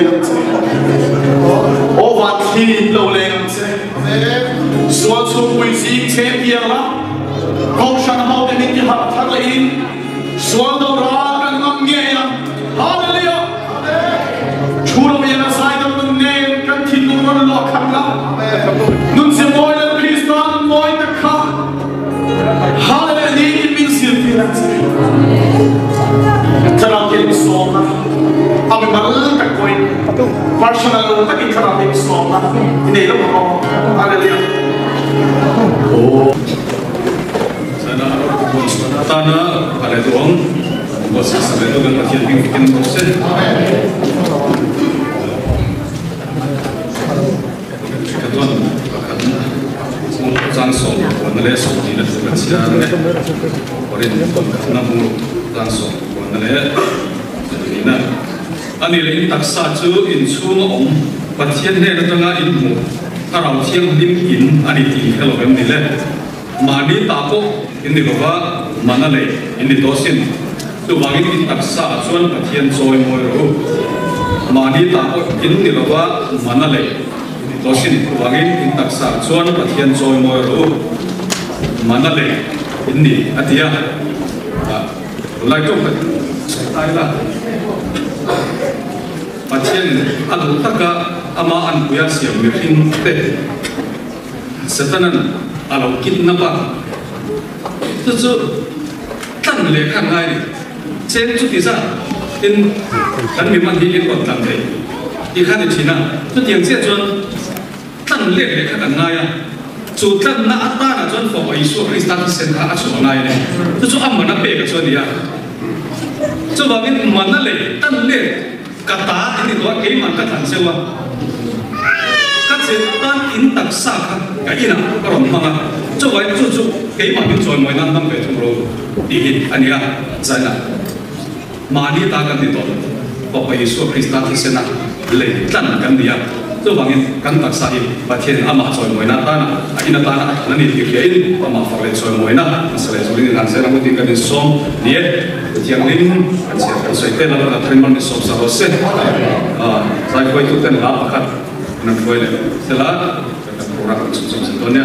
lem che o va thi lo lem che so chu pui si che pia la ko shan hau de ni ha thak le in so do ra kan ngam nge ya hallelujah chu lo ya na sai do ne kan thi nu ron lo kham la nun se moi le kristan moi ta kha hallelujah ni min sir ti la Karang ke song na, abi mal tak koi, personal tak karang ke song na, ini lo mo, hallelujah. Oh, sana tanah pada tuang, bos sampai tu kan macam bikin proses. Ketuan, langsung, mana song di dalam siaran ni, orang nampung langsung. Nah, ani lain taksa tu insung pasien ni datang ilmu, kalau siang lim ani ti kalau kami ni le, mani tapo ini loba mana le, ini dosin, tu bagi taksa cuan pasien soy moiro, mani tapo ini loba mana le, ini dosin, tu bagi taksa cuan pasien soy moiro, mana le, ini atia, lagi tu. Ayla, pasien adu taka ama an buya siam mikin te, setanan alau kit napa, tu tan lekang ay, sen tu tisa, in kan memang hikin kot tan te, ikan di Cina, tu yang sen tuan tan lekang ay, tu tan na ata na tuan for Yesus Kristus sen ka asu ay ni, tu amana pe ka tuan dia. Coba ini mana le, tan le kata ini doa keiman kata sewa, kata tan intak sah kaina orang mana, coba itu keiman itu soal mainan tampe tunggu di ania sana, mani takkan itu, Bapak Yesus Kristus sana le tan kan dia, coba ini kan tak sah bagian amat soal mainan tanah, ina tanah nanti dikirim amat fakir soal mainan, masalah soal ini kan saya rambut ikan som dia. Yang ini, saya kira adalah terima di sosial sosial. Saya kau itu ten apa kan? Nak kau ini, setelah orang sosial sebetulnya.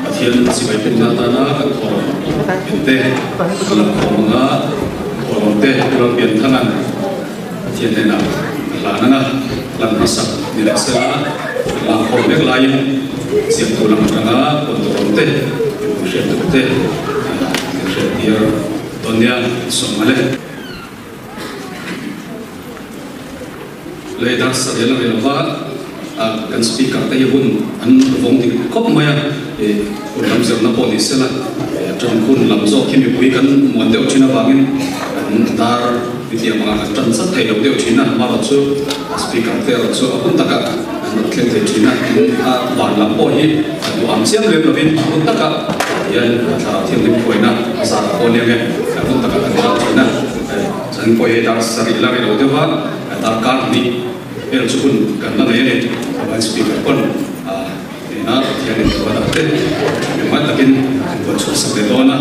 Akhirnya sebagai pendatang orang teh kalau orang teh kalau biar tangan tiada nak lana lan masak tidak salah lan orang lain siap tulang tengah untuk orang teh siap teh siap dia dunia semale lepas saya lepas kan speaker teh pun an vong di kop maya dalam zaman polis lah trong kun làm do khi mình quý cần muốn điều chỉnh bangin dar di tiap mga kan sat thay điều chỉnh mà là số speaker theo số cũng tất cả nó khen điều chỉnh bản làm bồi du am xiêm lên là bên cũng tất cả yên là thiên linh quay na sa con em cũng tất cả các điều chỉnh dân quay dar sari là cái đầu tiên hết dar card đi el sukun kan na này bạn speaker pun na thiên linh quay đặt tên memang lakin buat sampai dona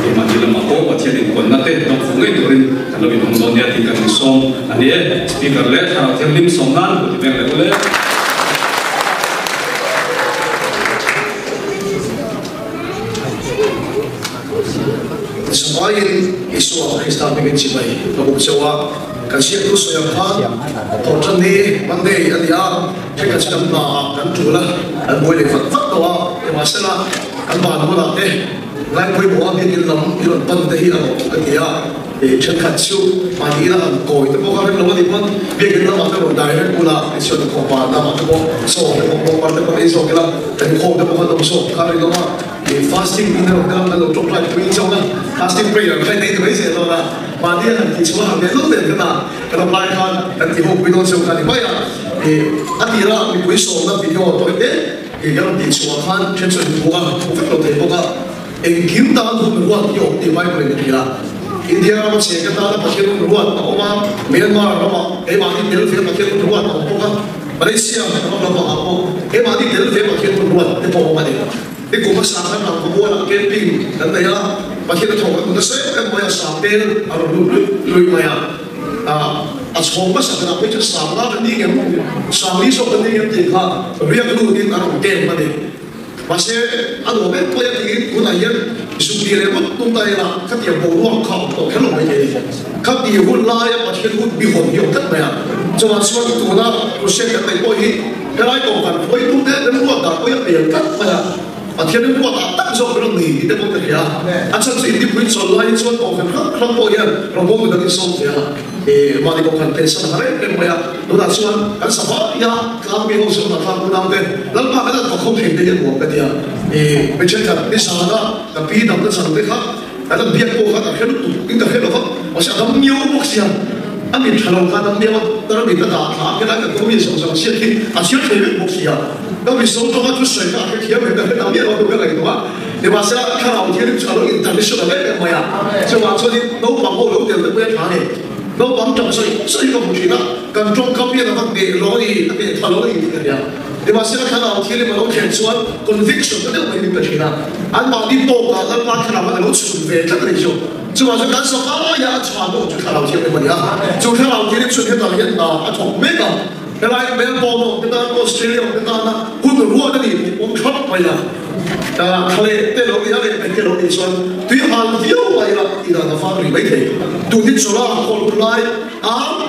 memang dalam apa buat yang ikut nanti nak fungai turin kalau minum donia tinggal di song ani speaker le kalau yang lim songan di bawah le semain Yesus Kristus bikin cibai lagu sewa kasih tu saya kan tahun ni mandai adia kita sedang nak dan tulah dan boleh fakfak doa masalah kan bahan mana teh lain boleh bawa bikin lam iron pandai atau ketia cakap siu mandi lah koi tu bukan kalau di pun bikin lam atau direct pula siu tu kopan nama tu so kopan tu pun iso kita dan kau tu bukan tu so kali tu mah fasting dinner kan kalau coklat tu iso lah fasting prayer kan ni tu iso tu lah mandi lah di semua habis tu dia kena kalau lain kan nanti hope we don't so kan ni bayar ati lah ni iso lah video tu yang di semua kan cenderung bukan profit lo tu bukan kim tahan tu buat yo di baik boleh ni lah India mà sẽ cái ta là phát hiện ruột nó mà Myanmar nó mà cái mà đi đến phía phát hiện ruột nó cũng có Malaysia nó là bảo họ cái mà đi đến phía phát hiện ruột cái bộ mà đi cái cục sáng nó làm có mua là cái pin cái này á phát hiện thầu nó sẽ cái mà sáng tên ở lùi mà sống mà sáng là phải cho sáng là cái gì cái sáng đi số cái gì thì ha riêng luôn đi ăn kem mà đi mà sẽ ăn một cái tôi thì cũng là những sự kiện này cũng tung tay là các tiểu bộ ruộng khẩu của cái loại này các tiểu hôn lai mà cái hôn bị hồn nhiều tất cả cho mà xuân tụ na tôi sẽ cái này tôi cái này còn phải tôi tung thế đến ruộng cả tôi tiền tất cả mà thiên đến ruộng cả tất rồi nó nghỉ để không thể anh sắp xỉ đi quyến xuân lai xuân còn phải khắp tôi rồi mỗi người đang sống thế mà đi còn phải sẵn hết cái mà tôi đã xuân anh sắp hết ya làm việc xuân là làm làm thế lần mà cái đó không thể để một cái gì bây giờ cái sao đó cái pi đâm cái sao đấy khác cái đó biết cô khác cái lúc những cái lúc mà sẽ đâm nhiều bốc xia anh bị thằng ông khác đâm nhiều đó bị cái đó cái đó cái công việc sống sống xia xia thì bị bốc xia đó bị sống trong cái suy nghĩ cái thiệp cái đâm nhiều đó cái này đó thì mà sẽ cái nào thì nó nó international đấy mà ya cho mà cho đi đâu bằng bộ đâu tiền được cái này đâu bằng trong xây cái một chuyện đó cần trong công việc là vấn đề lối cái thằng lối cái gì thì mà sẽ cái nào thì mà nó khen xuân conviction cái đấy mình cái gì đó anh bảo đi bộ cả anh bảo cái nào mà nó chuẩn về cái này chứ chứ mà cái sao mà ya chọn đâu cái nào thì mình ya chứ cái nào thì chuẩn cái nào hiện nào anh chọn mấy cái cái này mấy bộ nó cái đó Australia cái đó là cũng được mua cái gì cũng khóc vậy là cái này lối cái lối xuân tuy hàng thiếu vậy là thì là phát triển mấy thế tụi đi số là còn lại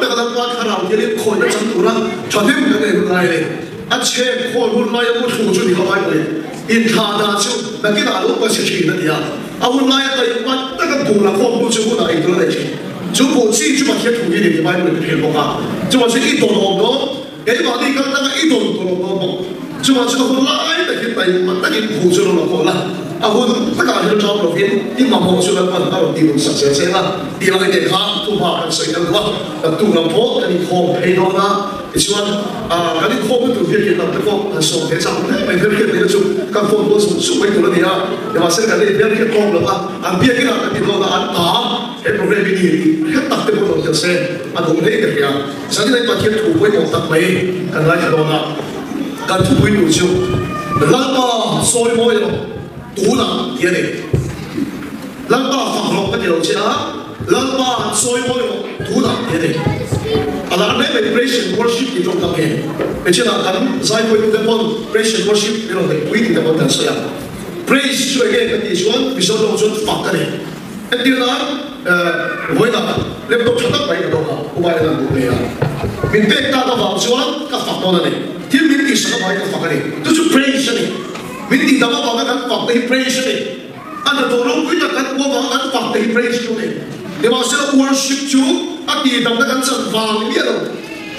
bây giờ cái nào thì khôi nó chẳng đủ lắm cho thêm cái này anh xem khôi hôn lai ông chủ cho đi học bài này in thà đa số là cái nào cũng có sự chỉ là hôn lai cái mà tất cả bù là khôi hôn cho hôn này cái này chứ chú bù chi chú mà thiết thủ đi thì bài này thì hiểu không chú mà chỉ ít đồ đó cái mà đi cái tất cả ít đồ đó chú mà chú hôn lai cái này mà tất cả bù cho nó khôi là hôn tất cả những trong đầu tiên nhưng mà một số lần mà nó đi một sạch sẽ là đi vào cái khác tu hòa cái sự đó là tu làm tốt cái khô hay đó là cái chuyện cái khô cái tu việc cái làm cái khô là số cái sao đấy mình việc cái là chung các khô nó số mấy tu là gì à nhưng mà sẽ cái việc cái khô là anh biết cái là cái đó là anh cái problem cái gì hết tất cái một cái xe anh cũng thấy cái gì à sau này mà thiết thủ với một tập mấy cái này cái đó là cái thủ với nhiều chung là mà soi môi rồi đủ nặng thế này, lần ba phẳng lọc cái điều gì á, lần ba soi môi đủ nặng thế này, anh làm mấy praise worship thì trong tập này, bây giờ là cái giải quyết cái phần praise worship cái đó là quy định cái phần đó sao? Praise cho cái gì xuống, ví dụ như chúng phẳng cái này, cái điều đó, với là lấy một chút tất bảy cái đó, không phải là một cái à, mình biết ta đã vào xuống cái phẳng đó này, thì mình đi sang cái phẳng cái này, tôi chú praise này. Mình đi đâu mà cái phật thì praise này, anh là tổ long quý là cái qua vào cái phật thì praise này, để mà sẽ worship Chúa, anh đi đâu cái chân vàng biết đâu,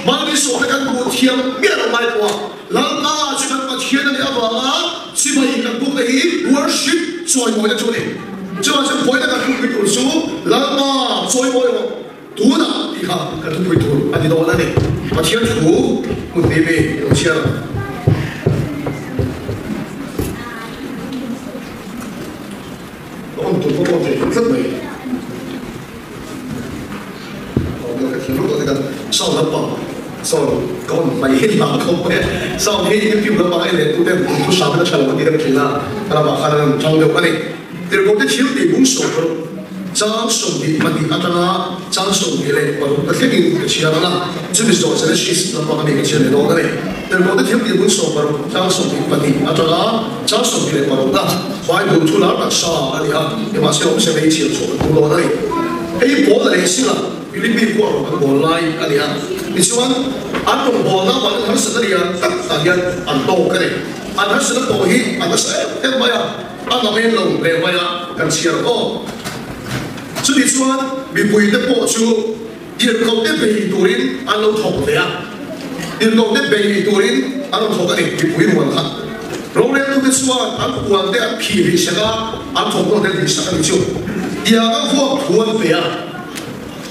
mà đi số cái bùa thiêng biết đâu mai qua, lần ta chỉ cần mà thiêng này à vợ, chỉ mà cái bùa này worship soi mọi cái chỗ này, chứ mà sẽ phải cái bùa cái tổ số, lần ta soi mọi cái đủ là đi ha, cái bùa cái tổ, anh đi đâu này, mà thiêng Chúa, một tí về, một chiếc ông chủ có thể rất mấy, ông cái lúc đó thì sau đó bỏ, sau còn mấy năm không biết, sau khi những phim đó bài này tụi em cũng sao nó chẳng có gì đặc biệt là mà khả năng trong điều này, thì có cái chiếu thì cũng sổ rồi, trang sổ thì mà thì anh ta trang sổ thì lại còn cái cái gì cái chiếu đó là, chứ bây giờ sẽ là shit nó có cái chiếu này đó đấy, thì có cái chiếu thì cũng sổ rồi, trang sổ thì mà thì anh ta trang sổ thì lại còn đó. Bài buồn thu lão đặc sao anh à, nhưng mà sẽ mấy chiều số cũng lo đấy. Cái bộ này xin là Philippines của anh bộ lai anh à, thì chứ anh cũng bộ nào mà anh sẽ đi anh tất cả anh tổ cái này, anh sẽ tổ hi, anh sẽ em bây giờ anh làm em lòng về bây giờ cần chia rồi. Chứ đi chứ anh bị bùi đến bộ chú, điện công đến bề tuổi anh lâu thòng thế à, điện công đến bề tuổi anh lâu thòng cái này bị bùi nguồn khác. Rồi lên tôi biết xóa anh quan để anh phi đi sẽ ra anh thòng nó để đi sẽ đi chung, dia các vua quan về à,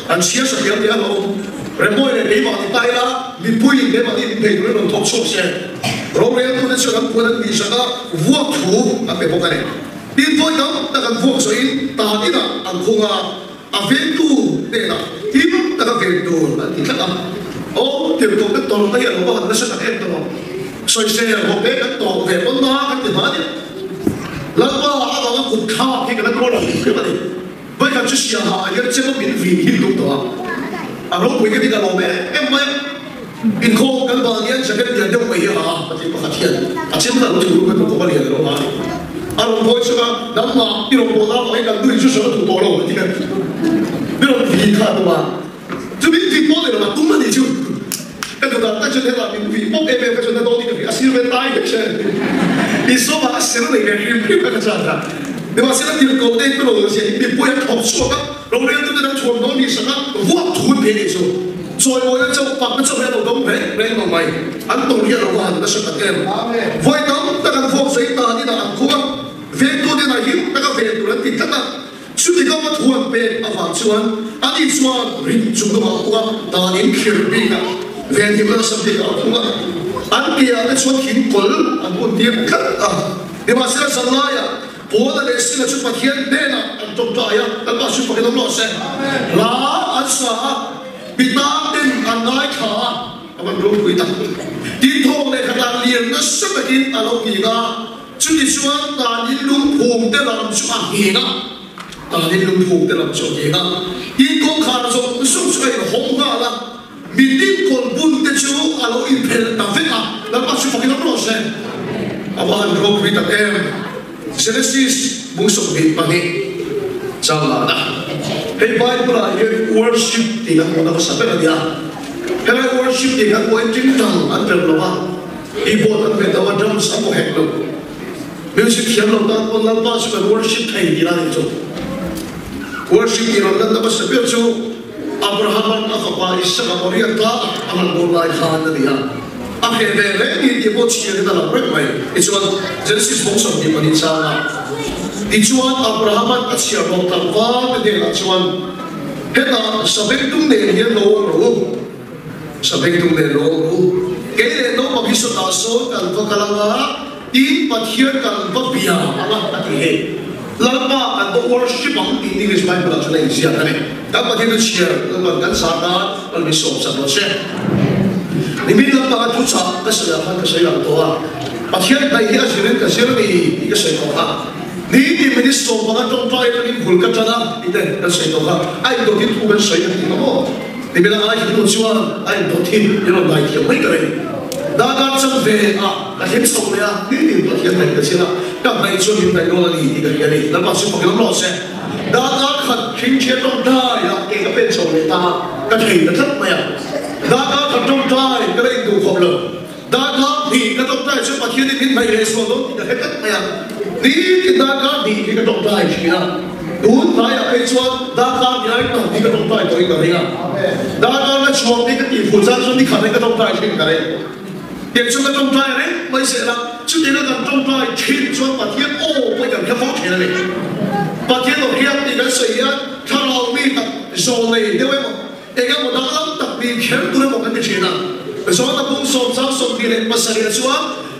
anh chia sẻ cái gì đó, rồi mỗi người đi vào thì tay là bị bùi để mà đi về rồi nó thòng sốt xe, rồi lên tôi biết xóa anh quan để đi sẽ ra vua thủ anh về bộ cái này, tin tôi đó, ta cần vua rồi ta đi là anh không à, a ven tu ne na tim ta ka ven tu ti thak am o ti ko ka tol ta ya lo ba na sa ka em to soi se ho be ka to ve on na ka ti ma ni la ba a ba ku kha ki ka ko la ki ba ni ba ka chu sia ha ya che mo min vi hi lu to a ro ku ke ti ka lo me em ba in ko kan ba ni sa ka ni da mai ha pa ti pa ka thian a chen ta lo tu ko ko ba li lo ma Aron voi sega namma iro bola mai kan dui ju so tu tolo ti kan iro vi kha to ba tu bi vi pole na tu ma ni ju ka to da ta ju la bi vi po e be ka ju na do ti ka asir be tai ke che I so ba asir le ke ri ka cha da de ba sela ti ko de to lo se bi po ya thop so ka lo le tu da chuan do ni sa ka wo tu be ni so rồi ngồi ở trong phòng nó trong cái đầu đông đấy đây mà mày ăn tổ điện là hoàn nó sẽ tắt em voi tắm ta cần phong giấy tờ đi là ăn cua về tôi đi này hiếu ta cần về tôi lên tìm tất cả suốt thì có một thuần về ởฝั่งchuan anh đi chuan rình chúng nó bảo qua ta đến kia đi cả về thì nó sắp đi ở chung anh kia cái chuan kín col anh muốn tiền cắt à để mà sẽ sẵn lại à bố ta để xin là chút mặt hiền đây là anh trông trái à anh bảo chút mặt cái đông lọ xe lá anh xả bị tám tên anh nói khá anh rung quỷ tắc đi thong này khả năng liền nó sắp là in anh ông gì cả chú đi xuống ta đi lung phùng để làm chú ăn gì cả ta đi lung phùng để làm chú gì cả đi con khả năng dùng sung xoay là hông cả là mình đi còn buôn để chú anh ông in phèn ta phết à làm bao chú phải cái đó rồi anh rung quỷ tắc em Genesis muốn sống bị bằng đi chẳng là đã cái Bible là cái worship thì các bạn có sabet là gì à cái worship thì các bạn chính rằng anh được lo à ibu anh về đâu anh trong sáng một hẹn luôn music khiêm lo ta con làm bao nhiêu worship thầy gì là gì chứ worship thì nó là ta sabet chứ Abraham anh có qua Isaac có riêng ta anh muốn lại khan là gì à anh về về thì ibu chia cái đó là rất may cái chuyện Genesis muốn sống thì mình sao à di chuan Abraham at siya rong tangwa te la chuan heta sabek tung ne hian lo ro sabek tung ne lo ro ke le no ma biso ta so kan ko kalanga ti pathian kan ba bia ala ati he lama an the worship ang English Bible la chuna isia kane ta pathian chia lama kan sa ta al mi so sa lo se ni min la ta tu sa ka sa ya ka sa ya to a pathian dai hi a siren ka sir ni ka sa ko ha ni di ministro mga tong tayo ng hulkat sana ite kasi ito ka ay dotin tuban sa iyo tingnan mo di bilang ay hinusuan ay dotin yun ay kaya may kare dagat sa ve kahit sa kaya hindi ba yan ay kasi na kapag ito yung tayo na hindi ka yan labas yung pagkakalose dagat kat kinche tong tayo kaya kapit sa ulit kahit natat maya dagat kat tong tayo kaya ito kablo dagat di katong tayo sa pagkinin din may reso doon kahit maya đi cái đa cá đi cái động tác gì đó đúng phải là cái chuyện đa cá thì ai cũng đi cái động tác tôi cái này đa cá là chuyện đi cái gì phụ gia xuống đi khởi cái động tác gì cái này để cho cái động tác này mới sẽ là chứ để nó làm động tác thiên cho bà thiên ô bây giờ cái phóng thế này bà thiên đầu tiên thì cái sự á thằng nào mi tập rồi này nếu mà để cái một đám lắm tập đi khéo tôi một cái chuyện nào rồi nó cũng sốt sáng sốt đi lên mà xảy ra chuyện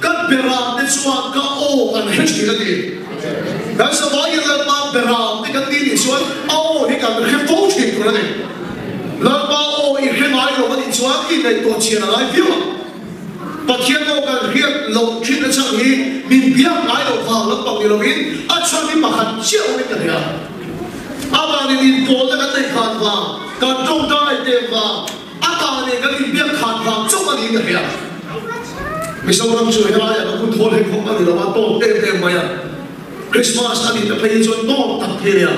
các beram để xuống các ô anh hết gì cái gì, cái sau đó như là ba beram thì cái gì xuống ô thì cả cái phố chuyện của nó này, là ba ô thì cái máy rồi cái xuống cái này tổ chức là ai biết mà, bắt thiên ô cái việc lồng chuyện nó chẳng gì, mình biết máy rồi vào lớp bằng điều đó biết, anh cho mình mà hẳn chiếu cái này à, bà này mình bỏ ra cái này khăn vào, cái trong tay đem vào, bà này cái mình biết khăn vào trong cái này à. Mình sống trong chuỗi ra là cũng thôn hình không có gì đâu mà tốt tem mày à Christmas anh đi phải cho tốt tập thế à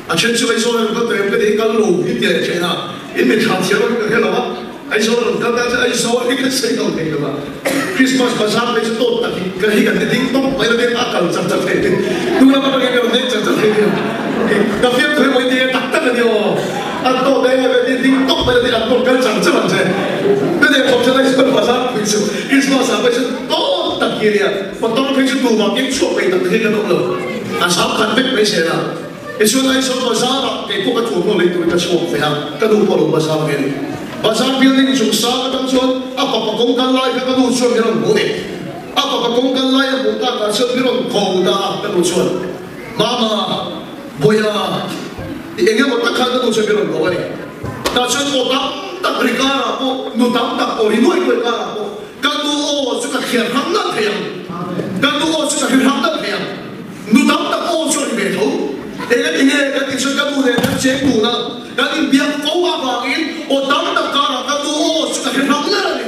anh trên chuỗi số này có tem cái gì cái lù cái tiền thế nào ít mình tham chiếu cái nào á anh số là anh số cái xây đâu thế mà Christmas mà sao phải cho tốt tập cái gì cái gì tốt mấy đứa biết ăn chặt chặt thế đúng là bao nhiêu người biết chặt chặt thế cà phê thuê mấy tiền tắc tất là nhiều ăn tốt đây là cái gì tốt mấy đứa ăn tốt cái chặt chặt thế cái này không cho anh số mà sao Christmas à bây giờ tốt tập kia nè, mà tôi phải chịu tù mà kiếm chuộc về tập kia cái động lực, à sao khăn biết mấy xe nào, cái số này số mà sao đó, cái cuộc cái chuộc nó lấy tụi cái chuộc phải không, cái đồ bao mà sao vậy, mà sao building chúng sao cái trong chuộc, à bà công căn lại cái đồ chuộc cái nó bố này, à bà công căn lại cái bộ ta cái chuộc cái nó khổ ta cái đồ chuộc, mama, boya, thì anh em một tất cả các đồ chơi bên đó vậy ta chơi cổ tắm tập đi cả là bộ nụ tắm tập cổ đi nuôi nuôi cả là bộ các đồ sẽ cả khiển hấp đất thèm các đồ sẽ cả khiển hấp đất thèm nụ tắm tập ô cho đi về thấu để cái gì cái gì chơi các đồ này các chế cụ nào các gì biếng phố hoa vàng in ô tắm tập cả là các đồ sẽ cả khiển hấp đất này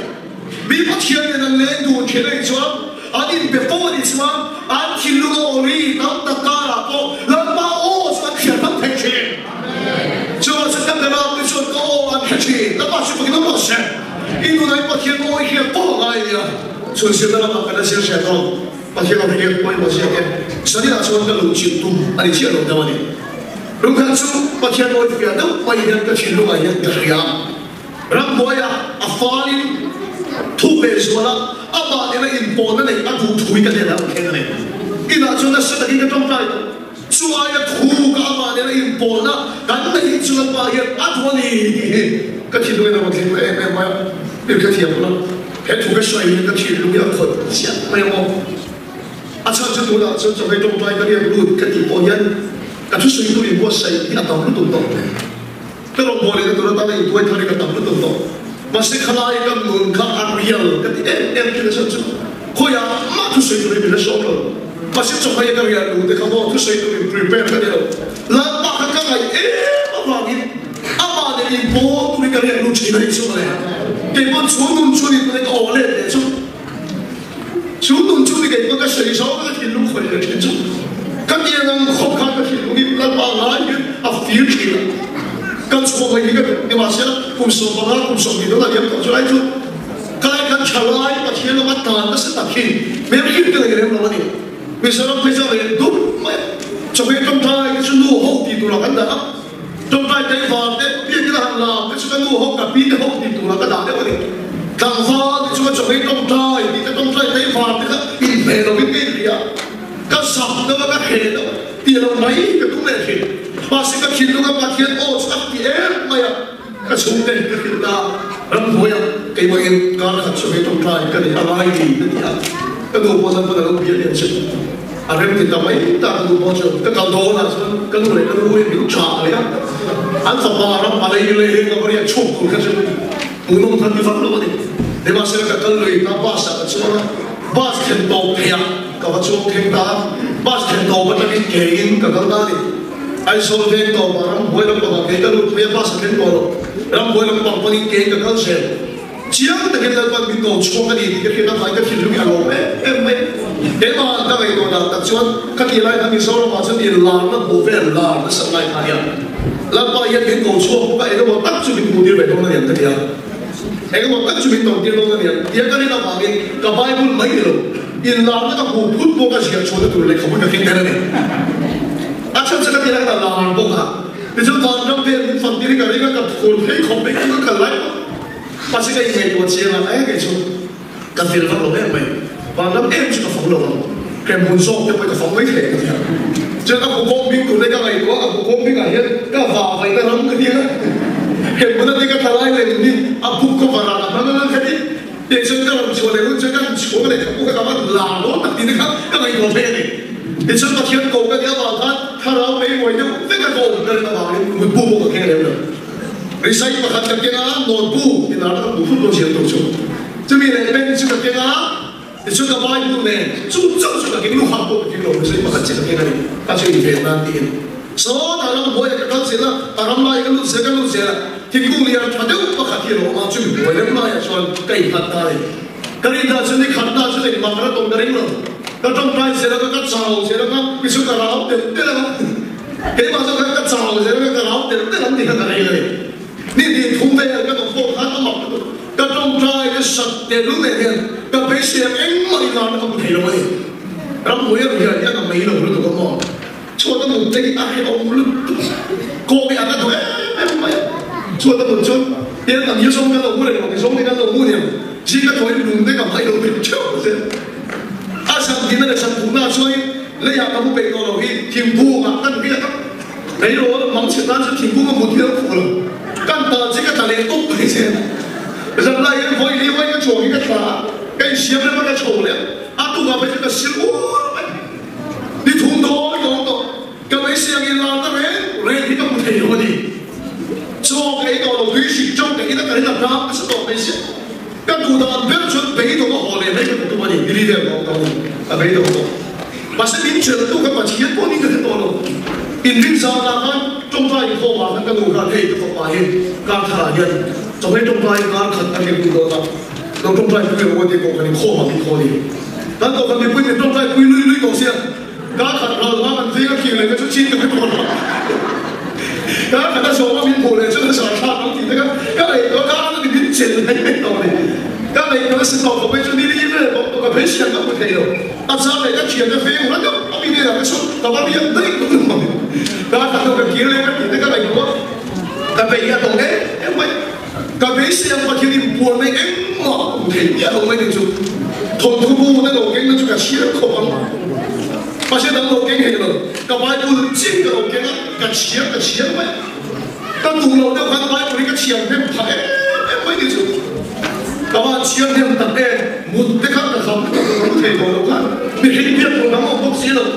bị bắt khiển này là lên đồ khiển này cho anh đi về phố đi xem anh chỉ lúc ô đi tắm tập cả là bộ lần ba ô sẽ khiển hấp thành chuyện cho sẽ các cái nào đi chơi cô anh khiển gì lần ba sẽ phải nó mất sẽ in đồ này bắt khiển ô khiển phố này đi à cho nên là mà cái này sẽ thôi bắt khiển ông khiển cô một cái sau này là cho cái lũ chim tung anh chỉ là đâu mà đi lúc khác chú bắt khiển ô khiển đâu bây giờ cái chuyện lúc này cái gì à làm bồi à phá đi thu về số là bà này là import này anh thu cái này là ok này in là cho nó sẽ là cái trong tay chú ai là thu cái bà này là import đó cái này chú là bà hiện anh thu này cái chuyện lúc này là cái em mà cái chuyện đó cái thu cái xoay cái chuyện lúc này còn chảไม่เอาอาจารย์จะดูนะจะไปตรงใจก็เรียนรู้กันที่ปอยันกันทุกสิ่งตัวเองว่าใส่ที่อัตตารู้ตัวแต่เราบอกเลยตัวเราตั้งตัวทำให้กันตั้งรู้ตัวมาสิ่งขลายกันหนุนข้าอันเรียลกันที่ที่เราจะคุยมาทุกสิ่งตัวเองเป็นส่วนเรามาสิ่งจะไปกันเรียนรู้แต่เขาบอกทุกสิ่งตัวเอง prepare กันเดียวแล้วมากันกันไงมาเนี่ยมาเนี่ยโบตัวเองกันเรียนรู้ที่ไหนส่วนเลยแต่ว่าชวนนุ่มชวนนี่ตัวเองก็อ่อนเลยชวนนุ่มชวนนี่ก็ก็谁说个天路回来天主กันที่นั่งขบกันก็天路นี่แล้วมาหลายอย่างอ่ะ feel 起来กันชวนไปนี่ก็นี่ว่าเสียคุณส่งมาคุณส่งนี่แล้วเดี๋ยวต่อจะไล่จุดกลายกันฉลาดมาเที่ยวมาตานก็เสร็จตัดขี้ไม่คิดกันเลยเราวันนี้ไม่สำหรับไม่ใช่เลยดุไม่จะไปตรงใจก็จะรู้ห้องที่ตัวเรากันได้ตรงใจใจฟ้าเนี่ยเพียงแค่หันหลังก็จะรู้ห้องกับปีนห้องที่ตัวเรากันได้วันนี้ดังฟ้าที่จะไปตรงใจที่จะตรงใจใจฟ้าเนี่ยก็อินเมลเราไม่เป็นเลยก็สับแล้วก็เห็นที่เราไม่ก็ต้องเห็นมาสิ่งที่คิดแล้วก็มาเทียนโอ้สักที่ไม่อะก็ชุ่มเต็มก็คิดได้รำหัวยังไอ้วันการขัดสมัยตรงใจก็ได้อะไรดีนั่นเองก็ดูพอสันพอเราเบียดเบียนชิบอะไรมันติดทำไมตาดูพอชมก็การโดนอ่ะก็ดูเลยก็ดูเห็นฉากเลยอันสบายรับอะไรเลยก็บริยาชุ่มกูก็จะมึงต้องทำที่ฟังรู้ดิเดี๋ยวมาเสร็จก็กันเลยตาบ้าสักชั่วบ้าเข็นโตเพียงก็ว่าช่วงเข็นตาบ้าเข็นโตมันจะกินเก่งก็กันได้ไอ้โซเดียนโตมารำบัวลำบากเก่งก็รู้เพียงบ้าสักเข็นโตรำบัวลำบากมันเก่งก็กันเสร็จเชี่ยแต่เห็นแล้วมันมีโตช่วงกันดีที่เห็นแล้วใครก็คิดถึงอารมณ์เอ็มเอ็มมาตั้งไอ้ตัวนั้นแต่ช่วงกันที่ไรทั้งที่โซลมาจะมีลานแล้วโบเวลลานแล้วสมัยไทยแล้วพอเห็นโตช่วงก็ไอ้ตัวตั้งจุดเป็นผู้ดีไปตรงนั้นอย่างเดียวไอ้ตัวตั้งจุดเป็นตรงที่ตรงนั้นอย่างเดียวกันนี่เราฟังกันกับไบเบิลไม่รู้อินลานแล้วก็ผู้พูดโบกันเสียชวนตัวเล็กเขาไม่ได้คิดแค่นั้นเองอาจารย์จะกันที่ไรแต่ลานโบกันที่จะฟังจำเป็นฟังที่นี่กันนี่ก็คนให้เขาไม่คิดกันไรมาสิ่งที่ตัวเชียร์อะไรกันชุดกันที่เราฟังเราไม่ฟังแล้วเอ็มจะกับฟังเราแค่มุนโซ่จะไปกับฟังไม่เท่เจอกับผู้กองบินตัวเล็กอะไรตัวกับผู้กองบินอะไรก็ฝ่าไปแต่เราไม่ดีนะเห็นมันนั่นก็ทลายเลยนี่อาบุกก็มาแล้วนั่นแค่นี้เดี๋ยวฉันก็ลองชวนเลยฉันก็ชวนเลยพวกเขาว่าลาโน่ตัดดีนะครับก็ไม่โกงเลยเดี๋ยวฉันมาเทียนโกงกันเดี๋ยวบอกถ้าเราไม่ไหวเดี๋ยวไม่ก็โกงกันนะบอกเลยมันบูมก็แค่นี้เลยริษัทประกันกันนะโน้ตบุ๊กที่นั่นก็บุกตัวเชียร์ตัวชุดจะมีอะไรเป็นชุดกันนะเดี๋ยวชุดกับไบเบิลเนี่ยชุดกับกินลูกหักปุ๊บกินลูกริษัทประกันเชียร์กันนี่ก็จะมีเวลาที่โซ่ตาเราบวยกันเสร็จแล้วตาเราไม่กันลูกเสียที่กูเรียนทัดเดียวประกันที่เราเอาจุดบวยแล้วไม่ชวนไก่ขัดตายกันนี่ถ้าฉันได้ขัดตาฉันได้มาแล้วตรงนั้นเองก็ต้องไปเสร็จแล้วก็เช้าเสร็จแล้วก็พิสูจน์กันเราเต็มแล้วเฮ้ยมาสักก็เช้าเสร็จแล้วก็เราเต็มแล้วนี่กันอะไรเลยนี่ที่ทุ่มเทก็ต้องโฟกัสต้องหมดก็ต้องใจก็สัตย์เดี๋ยวรู้เนี่ยก็ไปเสียงเอ็งไม่นานก็ไม่เห็นเลยเราบวยอะไรอย่างนั้นไม่รู้รู้ตัวก็มองชวนตั้งหมดใจอะไรเอาลุ้นโกงอะไรตัวไม่ชวนตั้งหมดชวนเดี๋ยวตั้งยืดส่งกันเราพูดเลยบอกส่งกันเราพูดเนี่ยจีก็ถอยลุ้นได้กับไม่รู้เป็นเจ้าเลยอาสังกินนั่นแหละสังผูน่าช่วยและอยากทำผู้เป็นตัวเราที่ทีมผู้อ่ะนั่นพี่ครับในโลกมังสวิรัติทีมผู้ก็หมดที่เราผูกกันตาจีก็ทะเลตุ๊กไปเสียจะไล่ยังพออีกวันก็โชว์อีกก็ขาไอ้เสียบเลยมันก็โชว์เลยอาตุกาไปจะก็สิลูไปนี่ทุ่งโตไม่ทุ่งโตก็ไม่เสียงอีลานก็เร่ที่ก็มุดเหว đúng không đi cho cái đó là quý sĩ trong cái đó cái là nam cái số mấy xe các cụ ta biết chuyện mấy đó có họ này mấy cái tụi mình đi đi đâu đó mấy đó mà sẽ biến chuyển tụi các bạn chỉ biết có những cái đó rồi in viên ra là cái trong tay họ mà các cụ các thầy các bạn hiện các thà hiện trong cái trong tay các khẩn các cái cụ đóเราต้องใจคุยวันที่ก่อนนี่ข้อมันข้อนี้แล้วตอนนี้คุยต้องใจคุยลุยๆต่อเสียการขัดเราว่ามันที่ก็คิดเลยก็ชุดชิ้นกันไปหมดการขัดเราโชว์ว่ามีโผล่เลยชุดสารชาติบางทีนะครับก็เลยก็การนั้นมีเจนอะไรไม่ต่อเลยก็เลยก็สิ่งต่อไปชุดนี้นี่เลยบอกกับเพื่อนเชียร์ก็ไม่ได้หรอกอาจารย์เลยก็เชียร์ก็เฟี้ยงแล้วก็ไม่ได้หรอกก็ชุดแต่ว่ามีอย่างได้ก็ไม่ได้การขัดเราแบบคิดเลยก็คิดก็เลยก็แต่ไปอย่างตรงนี้ไม่ก็ไม่เสียงว่าคิดที่ปวดไม่เองหรอกถึงอย่างตรงนี้ถึงจุดทนทุกผู้ในโลกเองนั่นจุดกับเชียร์คนมาเชียร์ตั้งโลกเองเห็นเลยกับไปดูจริงกับโลกเองกับเชียร์ไหมตั้งตัวเราเดียวกันไปคนนี้ก็เชียร์เพิ่มไทยไม่ถึงจุดกับว่าเชียร์เพิ่มตั้งแต่มุดได้ข้ามกับเขาไม่ต้องเทโดนแล้วกันมีเห็นเพียงคนนั้นบอกเสียเลย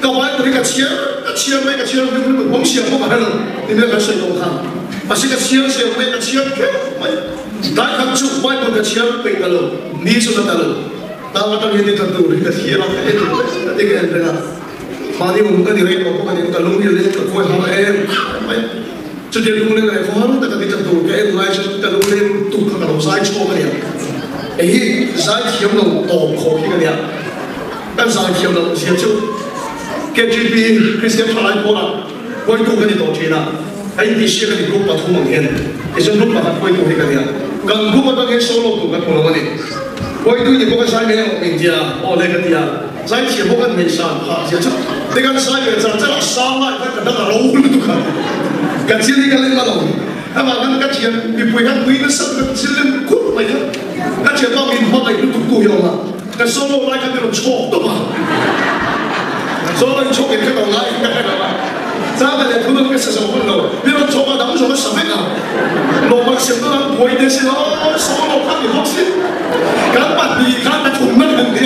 กับไปคนนี้ก็เชียร์ไม่กับเชียร์ไม่เหมือนผมเชียร์พวกมันเลยนี่ไม่ก็เชียร์ตรงข้ามมาเชียร์ไม่กับเชียร์ไม่ได้ขับจุกไปคนกับเชียร์เป็นกันเลยนี่สุดแล้วเลยตามมาตั้งยังที่ทันดูเลยกับเชียร์เราเองนี่ก็เองนะมาที่ผมก็ดีเลยผมก็ดีกับลุงเรียนกับคนทำเองไม่จะเรียนลุงเรียนอะไรเขารู้แต่กับที่ทันดูแกเองไล่ฉันกับลุงเรียนตุกกับเราสายโชว์กันเนี่ยไอ้สายเขียวเราตอกคอที่กันเนี่ยแต่สายเขียวเราเสียจุดแกจีบีคริสเตียนชายคนละวันกูกันที่ต่อทีนะไอ้ที่เชียร์กันที่รูปปัทุมังเห็นไอ้ส่วนรูปปัทุวันกูที่กันเนี่ยกันรูปปัทุเห็นโซโล่กูกันคนละวันนี้วันดูนี่พวกกันใช้ไม่ได้อินเดียโอเลกันเดียใช้เชียร์พวกกันไม่ใช่พาเสียจุดแต่กันใช้เนี่ยจะรักษาไว้กันนั่งรอหุ่นทุกคนกันเชียร์นี่กันเล่นมาลงถ้ามากันเชียร์มีปุยกันปุยกันสักกันเชียร์เล่นคุ้มไปเถอะกันเชียร์ต้องมีพอไปทุกตัวยอมอ่ะกันโซโล่ไล่กันเป็นโชคตัวมาโซโล่โชคเห็นกันเราไล่กัน咋个嘞？他们个是什么路？你们做个当做个什么啊？罗马想到人会的是哦，所有看你好些，敢把你看得同那人的，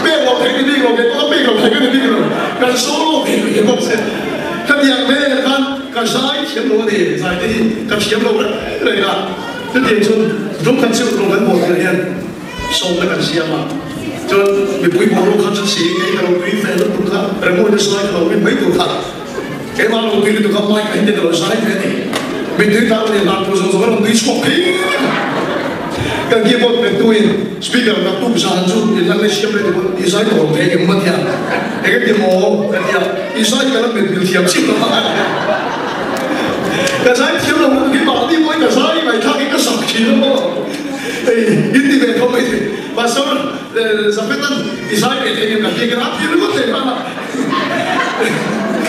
别我陪你那个，我别我陪你那个，敢所有陪你好些，敢样的敢晒天罗的，晒的敢天罗的来个，这点就中看就中看我这样，收那个些嘛。就你不会跑路看这些，给他们对飞了不看，然后就说他们没都看。cái mà lòng tin được không mai cái này là sai thế này mình thấy ta thì làm cuộc sống lòng tin chọc khí cái kia một cái tôi speaker là tụt ra chút thì là cái xem lại thì sai tổ thế cái mất thiệt cái kia mồ cái kia thì sai cái là mình biểu thiệp chứ mà cái sai thiếu là một cái bảo đi mỗi cái sai mày thay cái sọc khí đó thì ít đi về không vậy mà sau sau cái tân thì sai về thì cái áp thì nó có thể mà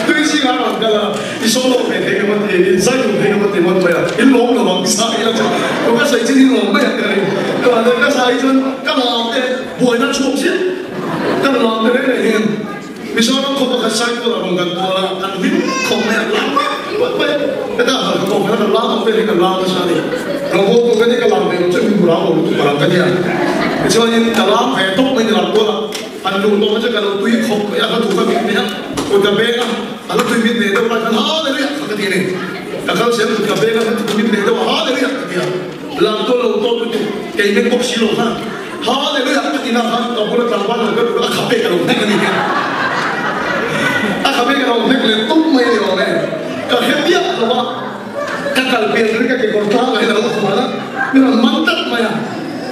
对是俺们个了，你说了没这个问题，你再有这个问题问题啊，你老了往晒了就，我个谁知你老咩个你，对吧？你个晒阵，个老的不会得出先，个老的那个你说那可不可晒过了，我跟过了，俺们空咩拉喂，那个很多那个拉到被那个拉到啥的，然后我跟那个拉的，我最近不拉我不拉个的，你说你个拉还都没拉过了，俺路多这个路对空，要个土个边边。我这边啊，俺们对面那都来看好的了，这个地呢，俺刚先这边啊，对面那都好的了，这个，让多路多都给那国西路看，好的了，这个地方看，到不了台湾那个那咖啡个路那个地方，那咖啡个路那个都没有嘞，个黑边的话，个갈비那个给国家来了，我嘛啦，你那蛮得嘛呀，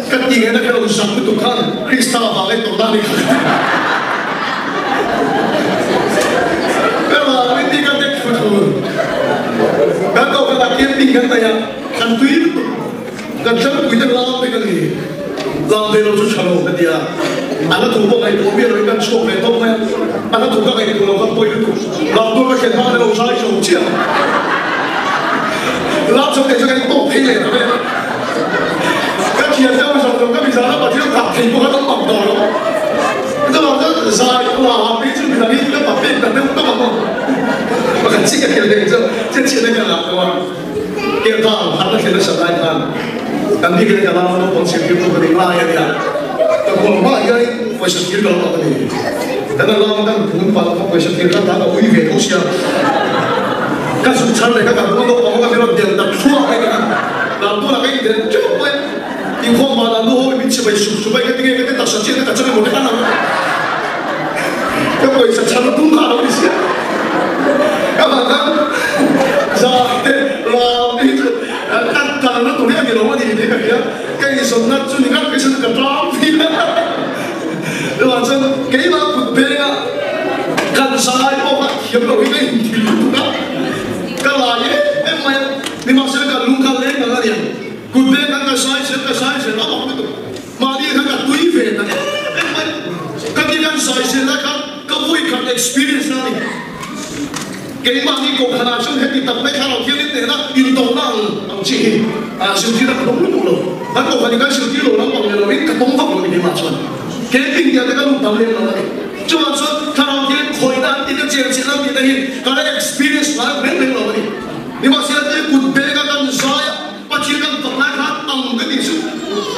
个地个那个路上不都看，克里斯塔巴来多大的看。Kan kau kata camping kan saya kan tuir kan saya tuir lam pe kan ni lam pe lo tu chalo kan dia anak tu kau kai tu biar kan show pe tu kan anak tu kau kai tu lo kan poi tu lam tu kan kita ada lo sai show cia lam show ke kai tu pe le kan dia jauh show tu kan bisa apa dia tak pe bukan tak mak dah lo itu lo kan sai wah pe tu bisa ni kan apa pe kan tu tak mak我看这个片子这那个了，对吧？给他他那给他什么来看？当地给他拉到光线给他给拉一点，但我妈应该会是给他拉的，但那拉当普通话我会是给他打个微微头像， các súng chắn này các bạn cũng có cái điều tiền đặt thua hay là làm tôi là cái tiền chứ không phải thì không mà làm tôi mình chỉ phải súng bay cái đặt sẵn trên cái đặt cho một cái nào cái người sẵn sàng nó tung cả đâu đi xí các bạn các giờ là ăn càng nó tụi nó cái đồ gì thế cái súng nó chú những cái súng cầm tròn thì là chân cái mà cụt bê á cần sai bao phát hiểm rồi cái gì đó cái là gì em mày đi mà xem cả lung khăn lên cả cái gì cụt bê cái sai nó bảo cái mà đi cái túi về này em mày cái sai là cái vui cái experience này cái mà đi cùng khán giả hết thì tập mấy khán giả kia đến để nó运动nó ông chị siêu thị nó cũng đúng rồi hắn cùng cái siêu thị rồi nó bằng rồi cái công pháp rồi thì mà chuẩn cái bình thường cái lúc đầu lên rồi cho nên说他让你回答你的解释让你的他的 experience 来没没了你把现在古代个跟啥呀把这个本来看昂个的是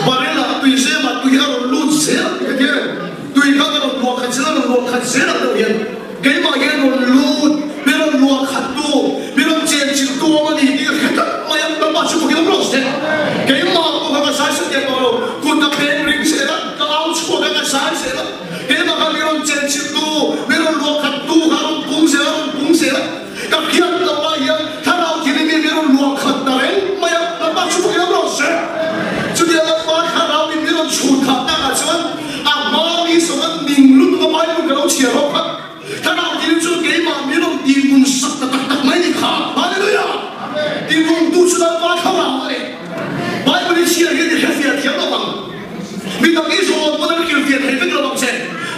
把人了对谁嘛对他的路谁了这个天对他的路看谁了路看谁了都天给嘛给路路别人路看多别人解释多嘛你这个看嘛呀那把是不给路谁给嘛我看个啥事情都古代别人谁了搞错个啥谁了给嘛看别人解释多别人路看多看公谁了个骗子嘛呀他老天里面别人路看的人嘛呀那把是不给路谁就这样把他老里面人出他那个什么啊妈你什么领路个白路个老切了看他老天就给嘛别人地公杀的没你看哈利路亚地公都是他把他老的白不的切给你还是天了嘛你等于说不能给别人这个东西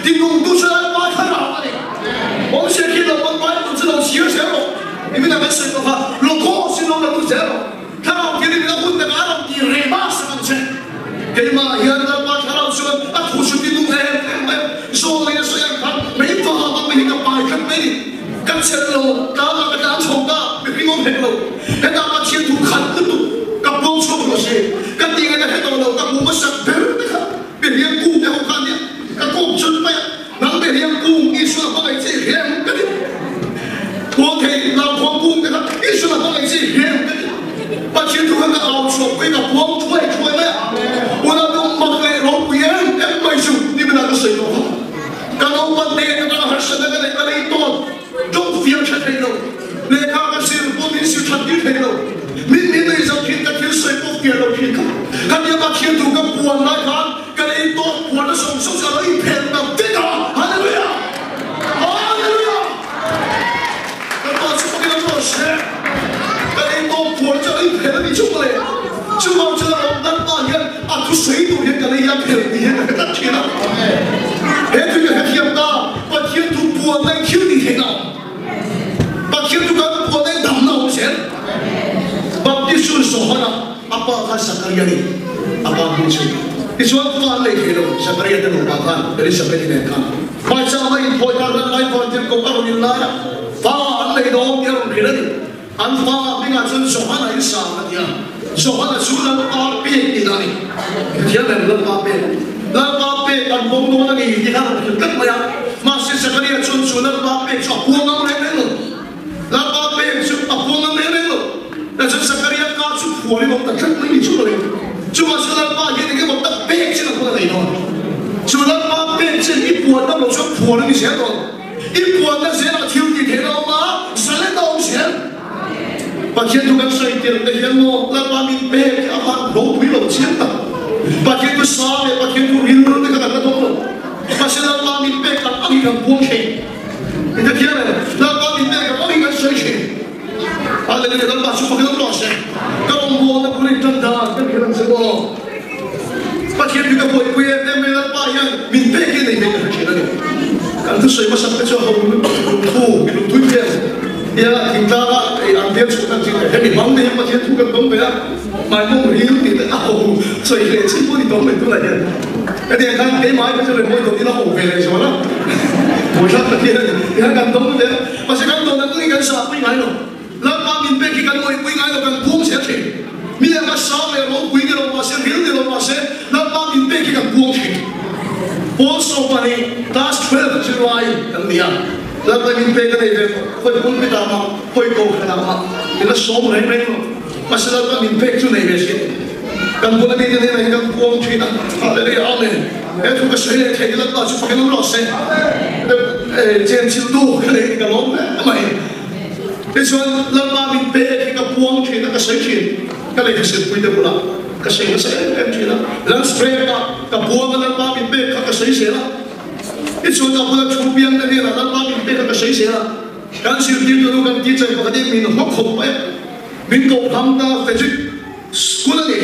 地公都是他把他老的我们现在看到我们白不知道写谁了你们那个谁的话如果是弄的都谁了他老天里面混的个阿拉你人马是东西给嘛也那把他老说啊图书的东西说那个谁呀看没法嘛没个白看没跟前路打那个打冲的没给我赔了跟那个前途看得多跟帮助不是跟第一个黑道了跟我们上别人的看别人顾的好看的跟公准备能别人顾你说好来这人跟的我给老婆顾的看你说好来这人跟的把前途跟个熬出归个帮出来了我那个马来老不严哎没事你们那个谁的话刚刚我那个那还是那个一段中非常黑了那个是我们是产地黑了明明那一张天的天水不给了天看看你把天土跟管来看跟一段管的手手下来一片的这个哈利路亚哈利路亚跟把什么给他做事跟一段管着一片的你就过来就往这那大爷啊都水都也跟那一片的也跟他天了哎这个还天大把天土管来听你听到把天土跟管来打那我先把地数说好了阿爸看撒加利亚里阿爸地数你说发来给了撒加利亚的罗巴看这里撒加利亚看把这么一拖他的来放进公告里来了发来的我给了给了你安发你看说说话来啥了呀说话的数人阿变你那里天来人阿变人阿变按公公那个你看干嘛呀马是撒加利亚说说人阿变说我们来了人阿变说啊我们来了那这撒加利亚家出火里我们真没出来就把说人阿变你给我们变起来过来了说人阿变这一波那么说火里先了一波那谁了听你听到吗谁来道歉把天土跟水电的天幕那把你别阿把楼推楼钱的把天土杀了把天土人那个那个东了把现在把你别看阿里跟光钱你的天来了那把你别看阿里跟水钱阿里那个把什么给他多少钱跟我那不能真的跟别人什么把天土跟不会那没人把人民别给你别个钱了看这水不上个叫好土给你推骗呀，听到了，哎，俺别出那这个，还没忙的，把钱出个东北啊，买梦里有你的哦，所以呢，全部的东北都来的，那点看给买个这里买东西那后悔了是吧啦？我说这天，你看感动的，把这感动的我一个啥不应该了，那把民别去跟我不应该了，跟光下去，你那个啥来老贵的了嘛些，便宜的了嘛些，那把民别去跟光去，我说把你 last 12 July 怎么样？ แล้วไปมินเปกันเลยคนคุณไปตามมาคนโกงขนาดมาเดี๋ยวสองเลยไม่รู้มาสลับไปมินเปจุดไหนเวสิกันบุญมีกันไหนกันพวงชีนะอะไรเนี่ยอาเมนเอ้ทุกสิ่งเลยเทกิลก็ชุบกันรู้สึกเจนชิลดูกันเลยกันล้มทำไมที่ส่วนลำบากมินเปที่กับพวงชีนะก็ใช้ชีก็เลยจะคุยได้บุญก็ใช้ก็ใช้เอ็มชีนะแล้วสเปรย์กับพวงกันลำบากมินเปก็ใช้เสียละที่ส่วนกับพวกชูเบียงนั่นเนี่ยลำบากมินเปก็ใช้เสียละการสื่อที่ดูกันที่ใจปกติมีหกคนไปมินโกทำตาเฟจิสกุลนี่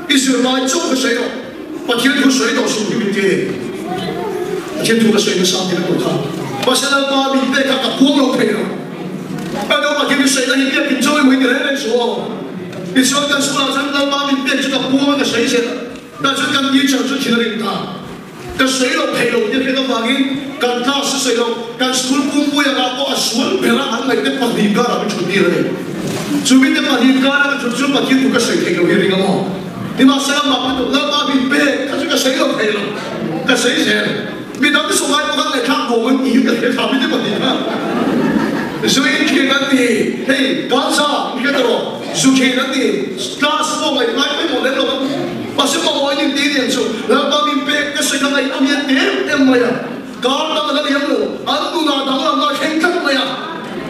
ที่ส่วน来做个谁了？把天土水都属于民间，天土的水跟上天的不看，把现在把民被看到光都赔了，那都把天的水那一变，你周围没人来说，你说跟苏老师那把民变这个光的谁写的？那就跟你讲之前的领导，跟水都赔了，你赔到哪里？跟他是谁了？跟苏公布呀，把苏赔了，俺们得把你干了，出地了的，除非得把你干了，就把天土个水赔了，给你个嘛。你妈谁嘛不懂？那把民被，他这个谁都赔了，跟谁写？你当时说来不看来看我们一个人他们的问题啊。所以天人的，嘿，干啥？你看到不？是天人的，那是我们来不来了？把什么玩意点点出？那把民被跟谁他来一面点么呀？干当那个样子，安度那当那天看么呀？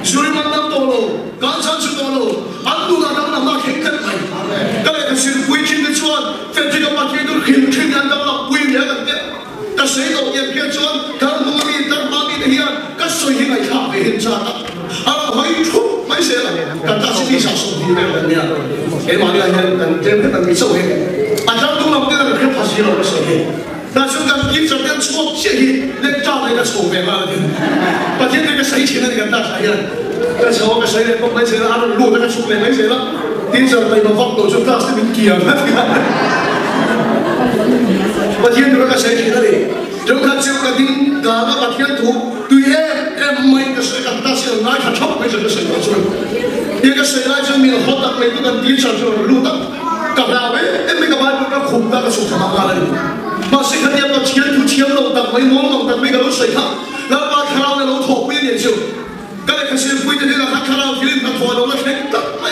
所以嘛那多了，干啥去多了？安度那当那天看么？ก็เลยก็สื่อคุยชินกันชวนเฟรนด์ก็มาที่ดูขึ้นยันตลอดคุยเหมือนกันเนี่ยก็เสียดอกเยี่ยมเพียรชวนการมึงมีตั้งมามีเฮียก็สวยยังไงข้าไปเห็นชาติอะไรไม่ทุกไม่เสียเลยกันตัดสินที่สะสมที่แบบนี้เห็นมาเนี่ยกันเจ็บกันมีโซ่เห็นอาจารย์ดูเราไม่ได้แค่ภาษีเราไม่ใช่เห็นแต่ช่วงการยิ่งจะเรียนชอบเชี่ยเล็กจ้าเลยก็โซ่ไปมาเลยประเทศนี้ก็ใช้ชินอะไรกันได้ใช่ยังก็ชอบก็ใช้เลยพวกไม่ใช่แล้วอะไรรู้แต่ก็ชุบเลยไม่ใช่แล้วที่จะไปมาฟังตัวชุดกล้าสิ่งเกี่ยวนะประเทศนี้ก็ใช้ชินอะไรจนการเชื่อกันดิ้งการว่าประเทศถูกตัวเองไม่ก็ใช้กันตั้งเสียงนายขัดชอบไม่ใช่ก็ใช้กันส่วนยังก็ใช้ได้จนมีหัวตักไม่ต้องที่จะช่วยรู้ตั้งกับเราไม่กับบ้านก็คุ้มตั้งก็สุขภาพอะไรมาสิ่งที่เราเชี่ยวเชี่ยวเราตั้งไม่มองเราตั้งไม่ก็รู้สึกครับแล้วมาคราวนี้เราถกไม่เรียนเชียวก็เลยก็เชื่อคุยที่เราคราวที่เราถกเราแล้วแข็งตั้งไม่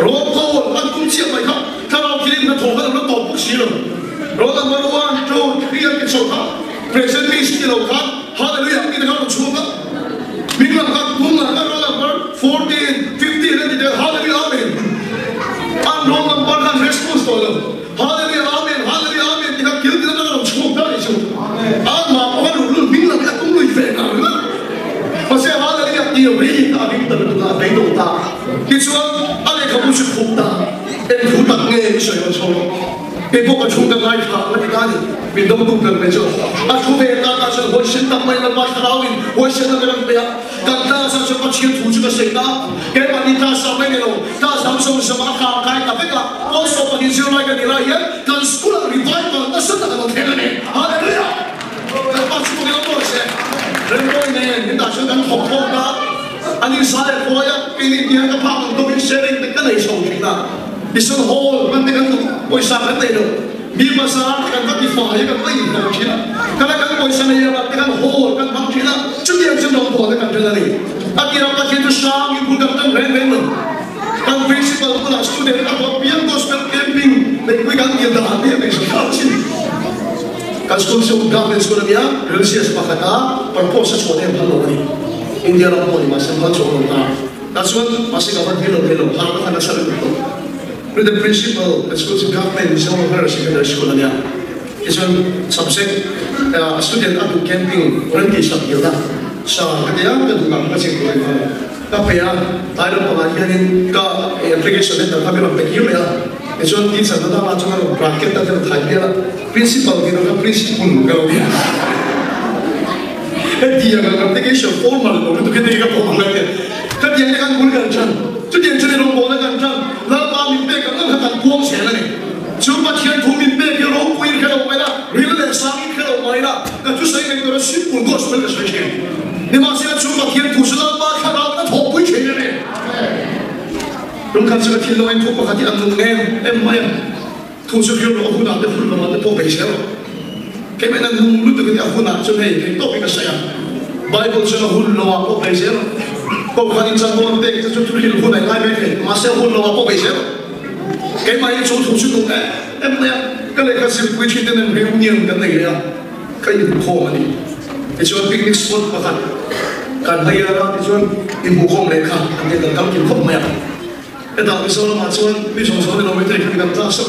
รอโก้มันกุ้งเชี่ยวไปครับถ้าเราคิดมันถกกันเราตอบปุ๊บเชี่ยวรอตั้งวันวันโจเรียนกิจสครับเพรสเซนต์มีสิ่งเราครับฮาเลลูยามีนะครับเราชูครับมีหลังครับพุ่งหลังครับเราแบบ14 15นั่นเดียวฮาเลลูยาอาเมนอันรอตั้งวันกันเรสปอนส์ตัวเราฮาเลลูยาอาเมนฮาเลลูยาอาเมนที่เราคิดที่เราชูได้ชูอันมาเพราะว่าเรามีหลังครับต้องลุยเฟนกันนะเพราะเสียฮาเลลูยาที่เราเรียนตาดิ้งตาดิ้งตาไปดูตาที่ส่วนอะไรเขาไม่ใช่คุ้มตาเป็นผู้ตัดเงินไม่ใช่เราชอบเป็นพวกกระชุ่มกันไล่ขาไม่ได้เป็นต้องดูกันไม่เจออาชูเบต้าตาฉันหัวฉันตั้งไม่ละมาคราวน์หัวฉันนั่งกันไปกันตาฉันจะมาเชียร์ถูกจุดเสียงนะแกมันนี่ตาสามไม่เนาะตาสามส่งสมาคารใครกับเด็กละก็สอบปฏิเสธอะไรกันนี่ละเยอะกันสกุลรีไวท์กันนั่นสุดท้ายเราเท่กันเนี่ยฮาเลลูยากันปัจจุบันเราตัวเสียเรื่องนี้เนี่ยเห็นตาฉันกันถกถกนะอันนี้สายหัวยักษ์ปีนี้เนี่ยก็พามันตัวเป็นเชริงเป็นกันในช่องนี้นะดิฉันโฮลมันเป็นกันบริษัทกันเลยเนาะมีภาษากันก็ที่ฝ่ายกันไม่ตรงชิ้นกันแล้วกันบริษัทเนี่ยมันเป็นกันโฮลกันบางชิ้นนะจุดเดียวจะลงตัวกันเป็นอะไรอาทิตย์เราคิดจะสร้างยิ่งพูดกันตั้งแรงเลยกัน principal คนละ student กันว่าเพียง gospel camping ในคุยกันเดียวดานเนี่ยไม่ใช่ข้าวชิ้นกันสกุลสุขภาพเป็นสกุลเนี่ย religious ปากกา purpose ส่วนเนี่ยพันโลนี่อินเดียเราพูดมาสัมพันธ์ส่วนนั้นแต่ส่วนมาสิ่งที่เราเห็นเราหากันสารพัดwith the principal schools of government is all over secondary school nya isun subject student atu camping orang ki sab yoga sa kadya ka dunga ka sing ko ka paya tayo pa yanin ka application letter ka biro pekiyo ya isun teacher na ma chunga bracket ta ta thai ya principal ki na principal ga ya dia ga application formal no to ke ka formal ya ka dia ni kan bul kan chan tu dia chune ro bo na kan chan la ba min pe ka na kan kuang che la ni chu pa thian thu min pe ki ro pui ka lo mai la ri le sa mi ka lo mai la ka tu sai ni ko shi pun gospel ka sai ni ma sia chu pa thian thu sa ba ka na na tho pui che ni rum kan sa thi lo en thu pa ka ti an lu ne em mai thu su ki ro hu na de hu na de po pe che ke me na nu lu de ki a hu na chu nei ke to pe ka sa ya Bible 上嘅หุ่น路啊，不被寫咯。個看見真我哋就出去หุ่น嚟拉俾佢，馬上หุ่น路啊，不被寫咯。幾萬做圖書館嘅，唔係啊，咁你嗰時會出啲人去念緊你啊，可以唔錯啊你。你做 picnic spot 嘛kan hay ra ti chuan in bu khom le kha an ge dal kim khom maya e da mi so ma chuan mi so so lo metre ki dam ta so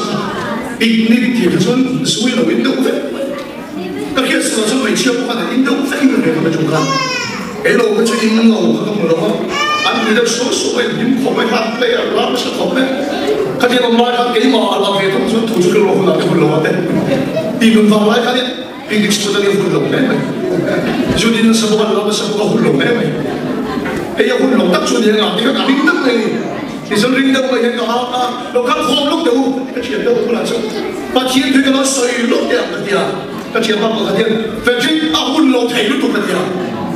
picnic ti chuan sui lo in do ve ka ke so so mai chia ko na in do ve in le ka chu ka e lo ka chu in lo ka mo lo an mi da so so mai dim khom mai ha le ya la ma so khom me ka ke lo ma ka ke ma la ke to chuan tu chu lo ko na ko lo te ti nun va lai ka ni picnic spot ani ko lo me Jadi ni semua orang semua hulung ni, ya hulung tak cuma yang ni, kan ring tak ni, isu ring tak ni yang apa, lokal home lok tu, kecil tu pun langsung, pasien tu kalau soi lok dia kerja, kecil apa kerja, fashion hulung thay tu kerja,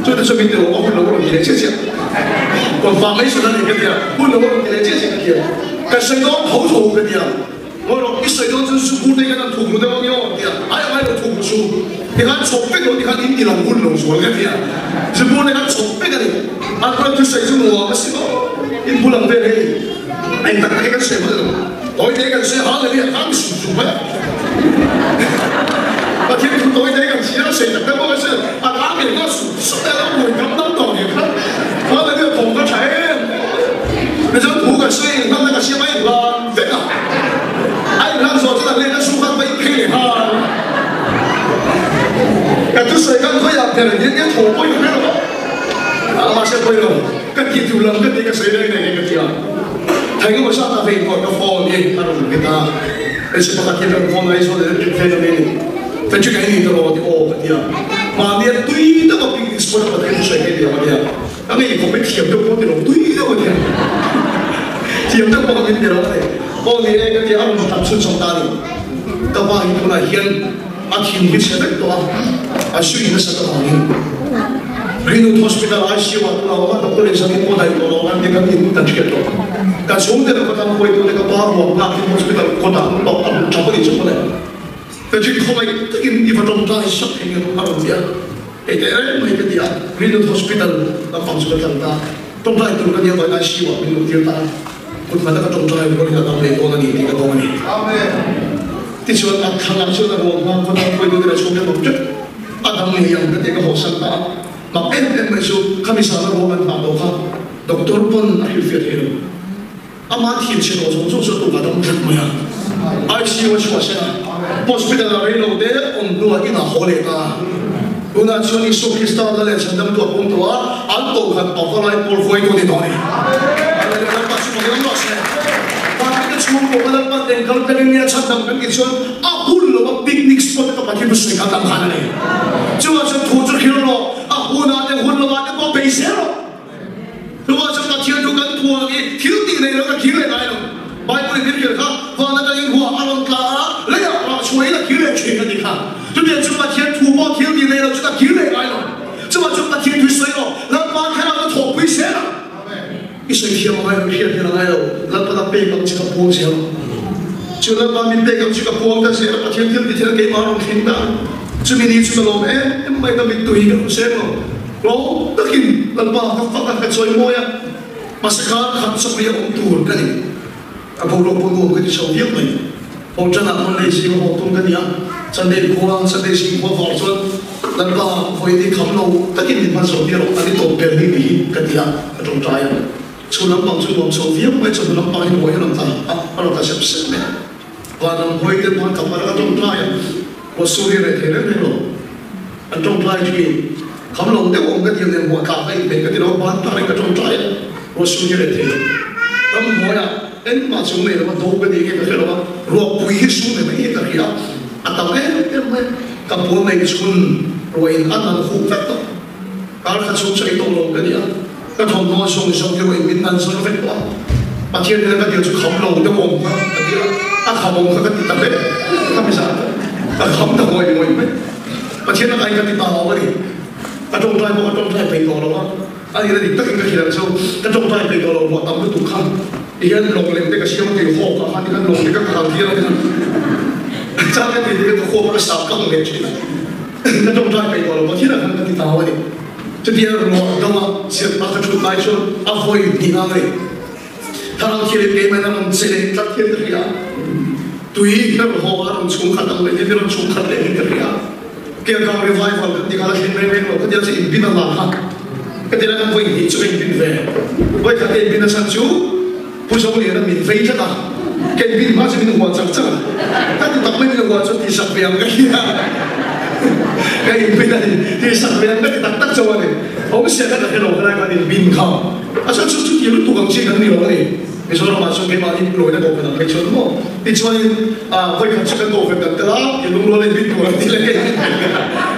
jadi sebab itu hulung orang dia kerja, konfirmasi sudah dia kerja, hulung orang dia kerja, kerja tu household kerja. 我落啲水當真舒服啲嘅，土木都咁樣啲啊，喺度土木樹，你看草逼我，你看點啲人換龍樹嘅啲啊，全部你看草逼嘅你，啊佢啲水中我乜事咯，你不能俾你，哎大家喺個水嗰度，我哋嘅水行你啲人行樹樹咩？我聽到我哋嘅時候水特別多嘅事，啊行嘅嗰樹樹咧都會咁諗到嘅，可能呢個同個齊，你想土嘅水，咁那個小米亂飛啊！ ai làm rồi cho là lên nó xuống phát với khi ha cái thứ sai cái thôi thì là những thủ quay được rồi mà sẽ quay rồi cái gì chủ lâm cái gì cái sai đây này cái gì à thấy cái sao ta về còn nó phone đi ta dùng cái ta cái sự phát triển của phone này số để được phê này phải chịu cái gì đó thì ô cái gì à mà đi tùy đó mà bị sport mà thấy sai cái gì mà đi cái này cũng phải thiệp được có cái đó tùy đó mà đi thiệp được có cái gì đó này我哋咧嗰啲啱啱踏出重大年，都話本來現阿田會寫得多，啊雖然都實得行業，佢到 hospital ICU 話到我讀到你上面我睇到我啱啲咁啲等住嘅多，但係總之我覺得我會到你個巴我啱啲 hospital 覺得落啱做乜嘢做乜嘢，但係佢咪都見呢份重大失平嘅啱唔啱？誒咧咪嗰啲啊，佢到 hospital 嗱放住個等待，重大到嗰啲我 ICU 話佢到點打？ คุณมาตั้งแต่ตรงใจคนที่เราทำในโอนนี่ที่กระโดดนี่ที่ชวนอัดขังอัดชวนเราว่าคนที่คุยด้วยเราชวนกันหมดจุดอัดทำนี่ยังก็เด็กก็หัวสั่นตามาเป็นไม่ชวนข้ามีสารโรมันมาบอกครับดอกเตอร์ปนอายุเฟียดเองอามาทีมเชื่อเราส่งสุดตัวต้องจัดมาอย่างไอซีว่าชัวร์ใช่ไหมพอสปิดอะไรเราเด็กองค์ตัวที่น่าหัวเลยตาอุณาชวนอิสุขิสตาร์เลยฉันทำตัวผมตัวอันโตกันออกอะไรปวดหัวคนที่ตอนนี้Semua orang pada kalau tadi ni macam dalam kisah, aku lo picnic spot itu pasti tu sekali dalam hal ni. Cuma macam tujuh kilo, aku nak ada hulu ada kau besi lo. Cuma macam tak tiada kan tua lagi, tiada ni lo kan tiada ni lo. Baik boleh dikira kan, kalau nak yang gua alam kah, lepas orang cuai lah tiada cuai kan dikah. Jadi cuma tiada tua tiada ni lo cuma tiada ni lo. Cuma tak tiada tu saya lo, lepas kan ada tua besi lo. Isu yang mana yang kita nak tahu, lepas pegang jika puang siapa, jika kami pegang jika puang dah siapa, macam dia kita kaya marung kita, cuma ni cuma lo, mai kami tu hidup siapa, lo tak ini, lepas fakta kacau moya, masakan kami semua yang tur kan ini, apa lo pun kita sahaja ni, orang nak Malaysia orang kan dia, sendiri kurang sendiri singkong falsuan, lepas koi kami lo tak ini masuk dia lo, tadi tu pergi kan dia, macam saya. Sulam bang sulam Soviet, mai sulam bang ini boleh nampak, kalau tak siap ni. Kalau boleh dia buat kamera atau try, wasuri rete rete lo. Atau try juga, kamu dia orang dia yang buat kafe, dia orang buat tarik atau try, wasuri rete. Kamu boleh, macam ni, lepas dua benda kita kalau ruang puisi sungai ni kita kira, atau kamu boleh sun ruang anak hukuk tu. Kalau kacau saya itu orang dia. ก็ทำน้อยส่งที่ว่ามินนันส่งไปตัวประเทศนี้ก็เดี๋ยวจะขับลงจะมองว่าเดี๋ยวถ้าขับลงเขาก็ติดตามไปก็ไม่ใช่แต่ขับตะโกนยังไงไหมประเทศนั้นใครก็ติดตามเราไปดิกระจงใจบอกกระจงใจไปตัวเราว่าอันนี้เราติดตั้งแต่ที่เราเช่ากระจงใจไปตัวเราบอกตามด้วยตุกขันอีกอย่างลงเล่นได้ก็เชี่ยวมันติดโคกับอันนี้ก็ลงได้ก็ทางที่เราเนี่ยจ้าเนี่ยติดก็โคกับสาวก็ลงเล่นใช่ไหมกระจงใจไปตัวเราประเทศนั้นก็ติดตามเราไปดิ这第二个我干嘛？先把它出来说，啊，会你那里，他让天给买那种这类，他天的呀，对，那个好啊，那种穷看到没？那种穷看的那个呀，给讲 revival， 你看他现在那个，他就是引bin的嘛，他这个会你就引bin的，我看引bin的上就不收你的免费的啦，给引bin嘛是你我挣挣，他就当没你我做第十样个呀。cái bên này thì sẵn với anh cái đặc đặc cho anh ông sẽ cái cái đồ cái này cái bình không à sao chút chút nhiều tụ công chuyện cái điều này cái số mà số cái mà đi lối nó có cái cái số đó thì cho nên với các cái đồ về cái đó thì luôn luôn lên bình tụ thì là cái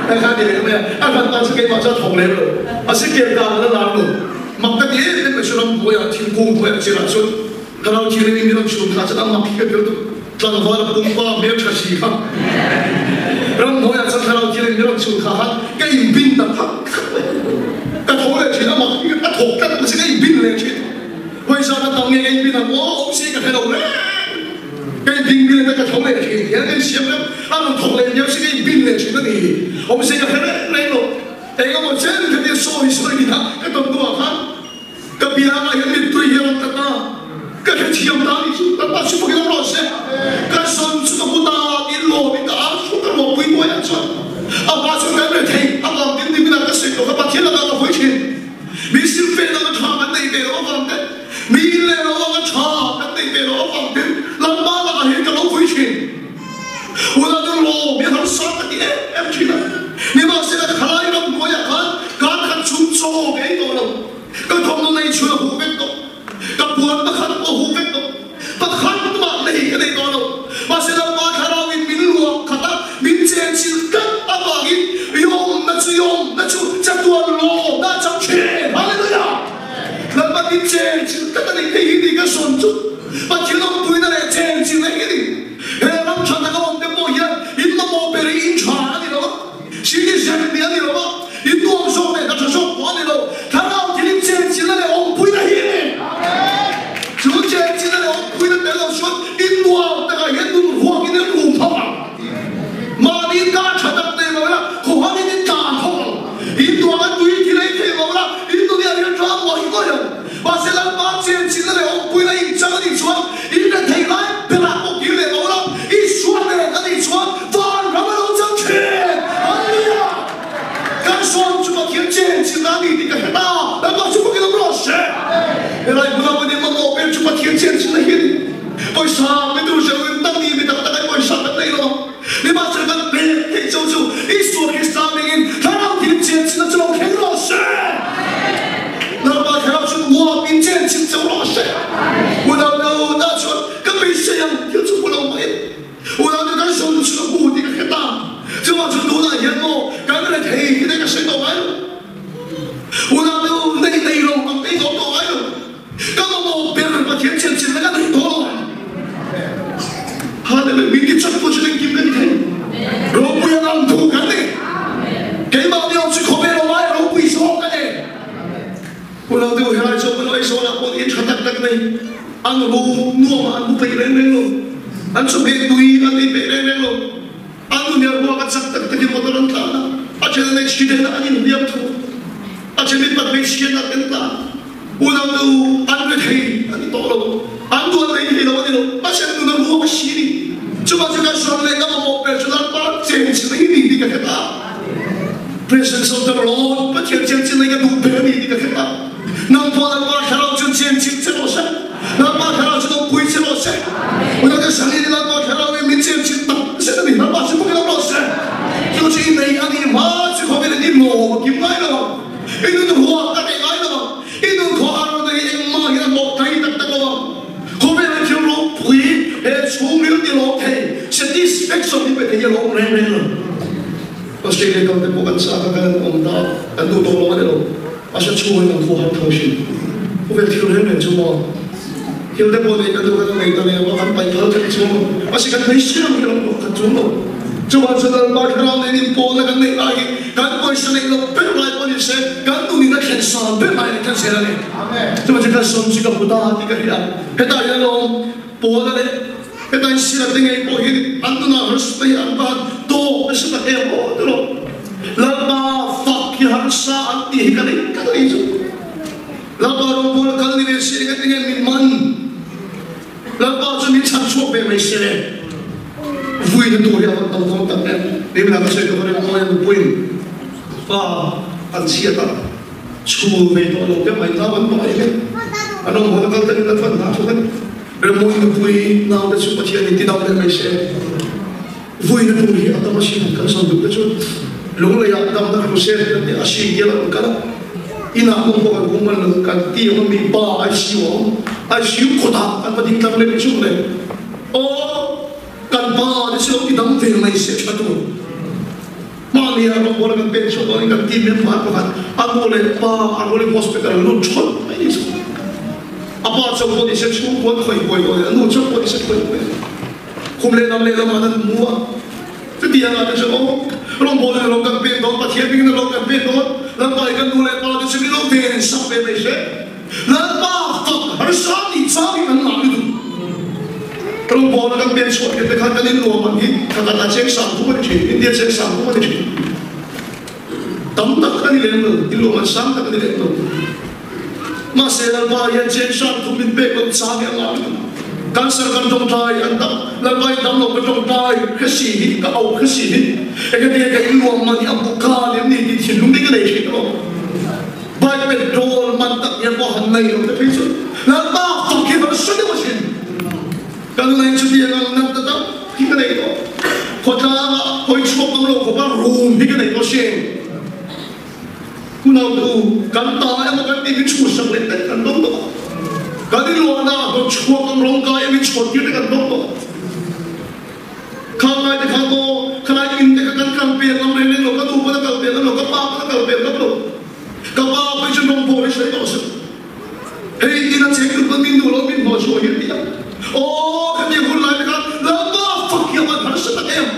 cái này này anh bạn bạn cái mà cho thòng lên rồi sẽ kiểm tra nó làm rồi mặc cái gì nên phải số nó bồi thiên cung bồi chỉ là số cái nào chỉ là mình làm số它จะต้องมาพิจารณาตั้งว่าเราปุ่มว่าเบี้ยชัดๆครับเราหน่วยสังคมที่เราชูขาก็ยิ่งบินต่างๆก็โถเลยทีนั้นมาก็โถกันมันจะก็ยิ่งบินเลยทีเวลาเราทำยังไงบินอ่ะว้าวสิ่งก็ให้เราเลยก็ยิ่งบินเลยก็โถเลยทีอย่างนั้นเสียงแล้วเราโถเลยเดี๋ยวสิ่งก็ยิ่งบินเลยทีนั่นเองผมสิ่งก็ให้เราแต่ก็มันเช่นก็เดี๋ยวโซ่นี่นะก็ต้องตัวครับก็ปีนั้นยังมีตัวเยอะต่างๆก็แค่เทียมตานี่สุดแต่ปัจจุบันเราหล่อเสียก็สนสุดกูตาอินโลบิตาสุดเราไม่ตัวอย่างฉันอาว่าสุดแค่ไม่ทิ้งอาว่าดิ้นดิ้นนั่นก็สิ่งเราก็ปัจจุบันเราไม่ทิ้งมีสิ่งเป็นเราก็ชอบกันในเบลล์ฟังกันมีเรื่องเราก็ชอบกันในเบลล์ฟังกันลำบากเราเห็นกันเราไม่ทิ้งวันนั้นเรามีทั้งสองกันที่เอ็มทิ้งนี่มาสิ่งที่ใครเราไม่อยากกันการขัดชุนโซ่ไอ้ตัวเราก็ทำเราในช่วยหูเป็นตัวกับปวดมาขัดตัวหูเป็นตัวมาขัดตัวในกันในตัวเรามาสิ่งเรามาขัดเราวินมินหลวงขัดมินเจนชิลกันอาบากินยอมนั่นชูจะตัวโลน่าจะเชื่อฮาเลลูยาแล้วมามินเจนชิลกันในที่นี้ก็สนจุมาที่เราปุยนั่นแหละเจนชิลในที่นี้เฮ้ยเราฉันก็วันเดียวบอกยังอินมาโมเปรีอินชานี่หรอสิ่งที่เสียเป็นนี่หรออินตัวส่งเนี่ยก็จะส่งวันนี่หรอถ้าเราที่มินเจนชิลนั่นแหละองปุยนั่นเอง就这今天我为了得到说，印度啊，那个印度黄金的路跑了，马尼加车的那个啦，黄金的大跑了，印度啊，对起来这个啦，印度的人抓我一个人，把这个把这今天我为了一张的船，一个提来，别拿我给来我啦，一船的那里船，翻他们都争取，哎呀，敢说这个天见起哪里的个很大，那把这个给他们老师，原来不那么的么。就把天见起来一点，为啥没都是为当地没当大概为啥的内容？你把这个别给救助，一说给上面，他让天见起来就很老实，那把他要去我民间去就老实，我那个那说跟没谁样，就是不能买，我那个感受就是目的很大，就把这多大烟哦，刚刚来提那个谁都买了，我那个内容把内容都买了。刚刚我别人把天见起来个很多了，哈，那个明天真不是能给你听，如不要让土干的，给毛要去口碑了，我也如不说干的，我老丢下来说，我来说了，我一穿那个呢，俺路诺俺不被人人了，俺说别对，俺没被人人了，俺路面我俺真的这个我都能看了，而且那时间俺你不要吐，而且你把没时间那更大。我那个安个腿，你到了，安多累累了，我那个，把现在那路我洗的，就把这个双来，那么我别说那把捡起来你这个大，不是说这么老，把捡起来个路边你这个大，能把那把看到就捡起这老些，那把看到就都归这老些，我那个乡里那把看到为民捡起大，现在你那把是不给他老些，就是因为俺你妈最后面的你老给买了，因为那话那给买了。一路靠岸的人马，一路落地得得个，后面那条路不会，出名的路体，是 disrespect 你被这些路人人了。我现在讲的不管啥个跟我们打，跟都多了的路，而且出门能富含同心，我被挑人人什么，挑的我那个都跟那个呢，我很白头的什么，我是跟很像的路很重了。就把这个马克拉那里播那个那阿姨，赶快是那个本来我的谁，赶到你那看上本来看谁了呢？就把这个手机个不大的个呀，还大人喽播的嘞，还担心了那个播的，俺都那儿是被俺把多是把哎播的喽，那么发给俺啥俺的 ti ka ni chu la ba ro bol kal ni se ka ti min man la ba chu min chan chu be mai se vui na tu ya ta ta ta ne la ka se ko re mo ya puin pa an sia ta chu me to lo ke mai ta ban ba ile anong mo ka ta ni la fan ta chu kan re mo na pui na ta chu pa chi ni ti da le mai se vui na tu ya ta ma si ka san du ka chu lung le ya ta ma ka se ni a si ya la ka ina mo ko ko man ka ti mo mi ba ai si ko ta kan pa ding ta le chu le o kan ba de so ki dam te mai se cha tu ma ni a ro ko kan pe so ko kan ti me pa ko kan a mo le pa a mo le hospital lu chon mai ni so a pa so ko di se chu ko khoi ko no chu ko di se ko kum le nam le la ma nan mu tu dia na de so rong bo le lo kan pe do pa thia bing lo kan pe do la pa kan du le pa de se mi lo ve sa pe mai se la pa to har sa ni sa ni kan ma du rong bo le kan pe so ke te kan kan ni lo ma ni ka ta che sa ku ma ni india che sa ku ma ni tam tak kan ni le no ti lo ma sam tak ni le no ma se la pa ya che sa ku min pe ko sa ge la kan sar kan dong tai an tam la bai dam lo dong tai ka si hi ka au ka si hi e ka dia ka lu ma ni apu ka le ni ti thin lu ni ka le chi to bai pe dol man tak ya ko han nai lo te pe chu la ba fa ki ba su de wa sin kan lai chu dia kan nam ta ta ki ka le to ko ta ma ko chu ko lo ko ba room ni ka le to sin ku na du kan ta ma kan ti bi chu sa le ta kan dong to kadi lo na ko chua kam rong ka ye mi chot ki kan dong to khang ai de khang ko khala in de kan kan pe kam re lo ka tu pa ka pe lo ka pa pa ka pe lo ka pa pa chu rong bo le sai to se hey ina che ku pa min du lo min ho chu ye ti o ka ni hu lai ka la ba fuck ya ma har sa ta em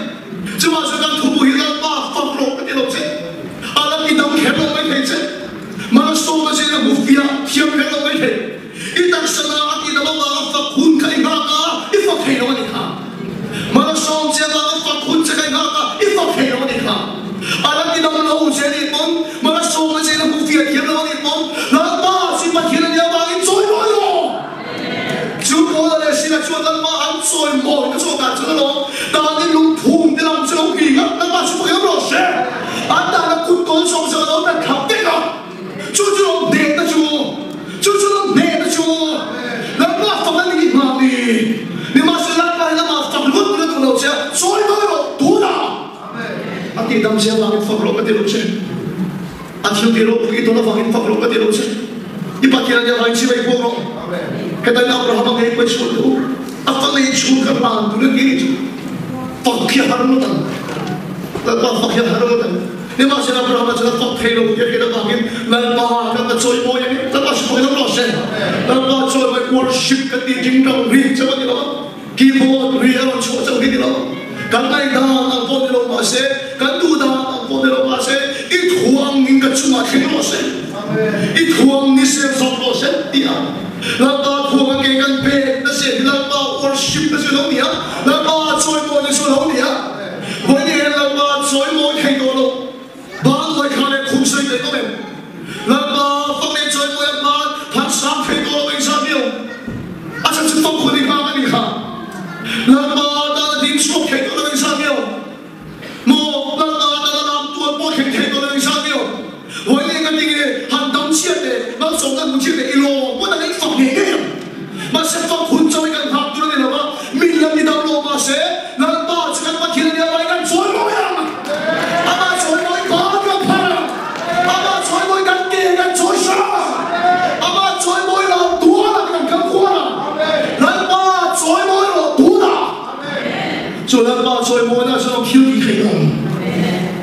chu ma sa kan thu bu hi la ba fuck lo ka ti lo che ala ki dam khe lo mai che ma so ma che na bu fia thiam khe lo mai che itang sana ati na mga fa kun kai nga ka ifa kai no ni ka mga song che mga fa kun che kai nga ka ifa kai no ni ka ala ti na lo che ni mon mga song che na bu fia ti no ni mon la ba si pa ti na ya ba in choi mo yo chu ko la si na chu na ma an choi mo ka chu ka chu no ta ni lu phum de lam chu ki ga na ba chu ko yo se an ta na kun kon song sa no na khap de ga chu chu de ta chu ne da chu la ba fa ma ni ma ni ma se la ba la ma fa lu lu lu lu che soi ma ro tu da amen ati dam se ma fa ro ka de lu che ati de ro ki to na fa fa ro ka de lu che I pa kira ya chi bai ko ro amen ka ta la abraham ke ko chu du a fa le chu ka ba tu le ki chu fa ki har no tan la ba fa ki har no tan ni ma se abraham se fa ke ro ke ke da ba ki la ba ka ta choi mo ya ta ba chu ko no se la ba choi bai worship ka ti jing dong ri cha ba ni lo ki bo ri a chu cha ri ni lo kan nai da ang bo ni lo ma se kan tu da ang bo ni lo ma se I thuang ning ka chu ma ke lo se I thuang ni se so lo se ti a la ba thuang ke kan pe na se la ba worship na se lo ni a la ba choi mo ni so lo ni a bo ni la ba choi mo ke do lo ba lo ka le khum se ke ko me la ba fa me choi mo ya ba phan sam ke do lo sa bio a cha chu ko ni ka ni kha la ba da din so ke do lo sa bio mo la ba da la tu bo ke do lo sa bio wo ni ka ni ge han dong chia de ma so ka mu chia de I lo wo da ni fa ni ge ma se fa khun choi kan ha tu ni la ba min la ni da lo ma se la ba cha kan pa thil ni ba kan choi mo ya ama choi mo ba ka pha ama choi mo kan ke kan choi sa ama choi mo la tu la kan kan khu la ba choi mo lo tu da cho la ba choi mo na so khiu ki khai no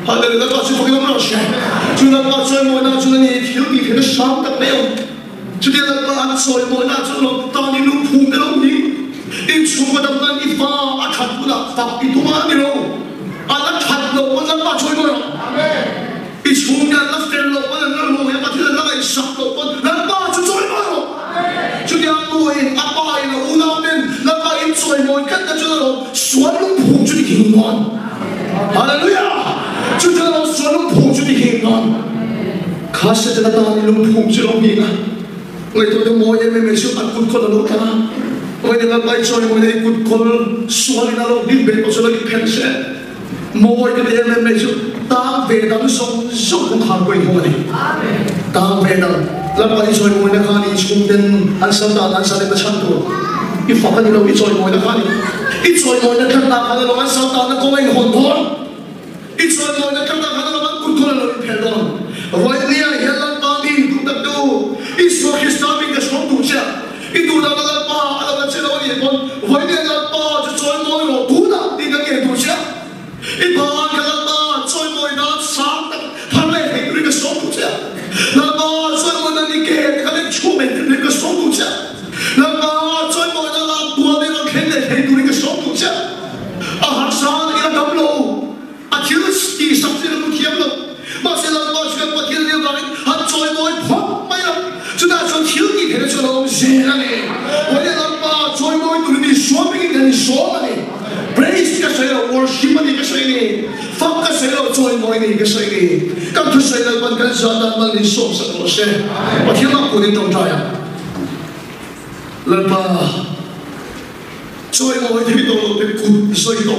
Hallelujah, God, you forgive us. You know God, so more now, you need you be the song that mail. Today, that God, so more now, you know, Tony Luke, who belong me. It's who would have done if I can't put up, fuck into my hero. I like had no one that much more. It's who got left there, no one and no more, but you know, I shot no one. Let God to join more. Today, I'm going up by the Unamen, let God enjoy more, get the general, swallow, who to the kingdom. Hallelujah. 주저로 쏘는 보주니 힘넌 khá sẽ cho ta lung phụng cho lòng hiền người tôi đang ngồi em mình chịu ăn cút con là ta người đang bay chơi người đang cút con xóa đi nào đi về có số là cái phèn sẽ mỗi cái em mình chịu ta về đằng sông sông không hàng quên không này ta về đằng là bay chơi người đang đi chung đến ăn sáng đến cái chăn tuổi ít phật anh lâu ít chơi người đang ít chơi người đang khăn ta khăn lâu ăn sáng nó có anh hồn thốn ít chơi người đang khăn ta khăn lâu ăn cút con là cái phèn đó rồi nia hiện là bao đi cũng tập tu ít số khi sao mình cái số đủ chưa ít đủ là ba là chơi đâu đi con với nia là ba cho chơi người rồi đủ là đi cái gì đủ chưa ít ba cái là ba chơi người nó sáng thằng này thì cái số đủ chưa là ba chơi người nó đi cái này chung mình cái số đủ chưa là ba chơi người nó làm tua đi cái này thì cái số đủ chưa à học sáng cái là cầm lô à thiếu gì sắp xếp nó kiếm lô mà sẽ làm bao nhiêu cái tiền liệu này hắn chơi mỗi phút mấy năm chúng ta cho thiếu gì thì nó cho nó dễ này vậy là làm bao chơi mỗi tụi đi số mình cái số này praise cái sự worship cái sự này pháp cái sự chơi mỗi này cái sự này các thứ sự là vẫn cái giờ đang đang đi sống sao nó sẽ và thiếu nó cũng đi trong trái à làm bao chơi mỗi thì đồ để cút chơi đồ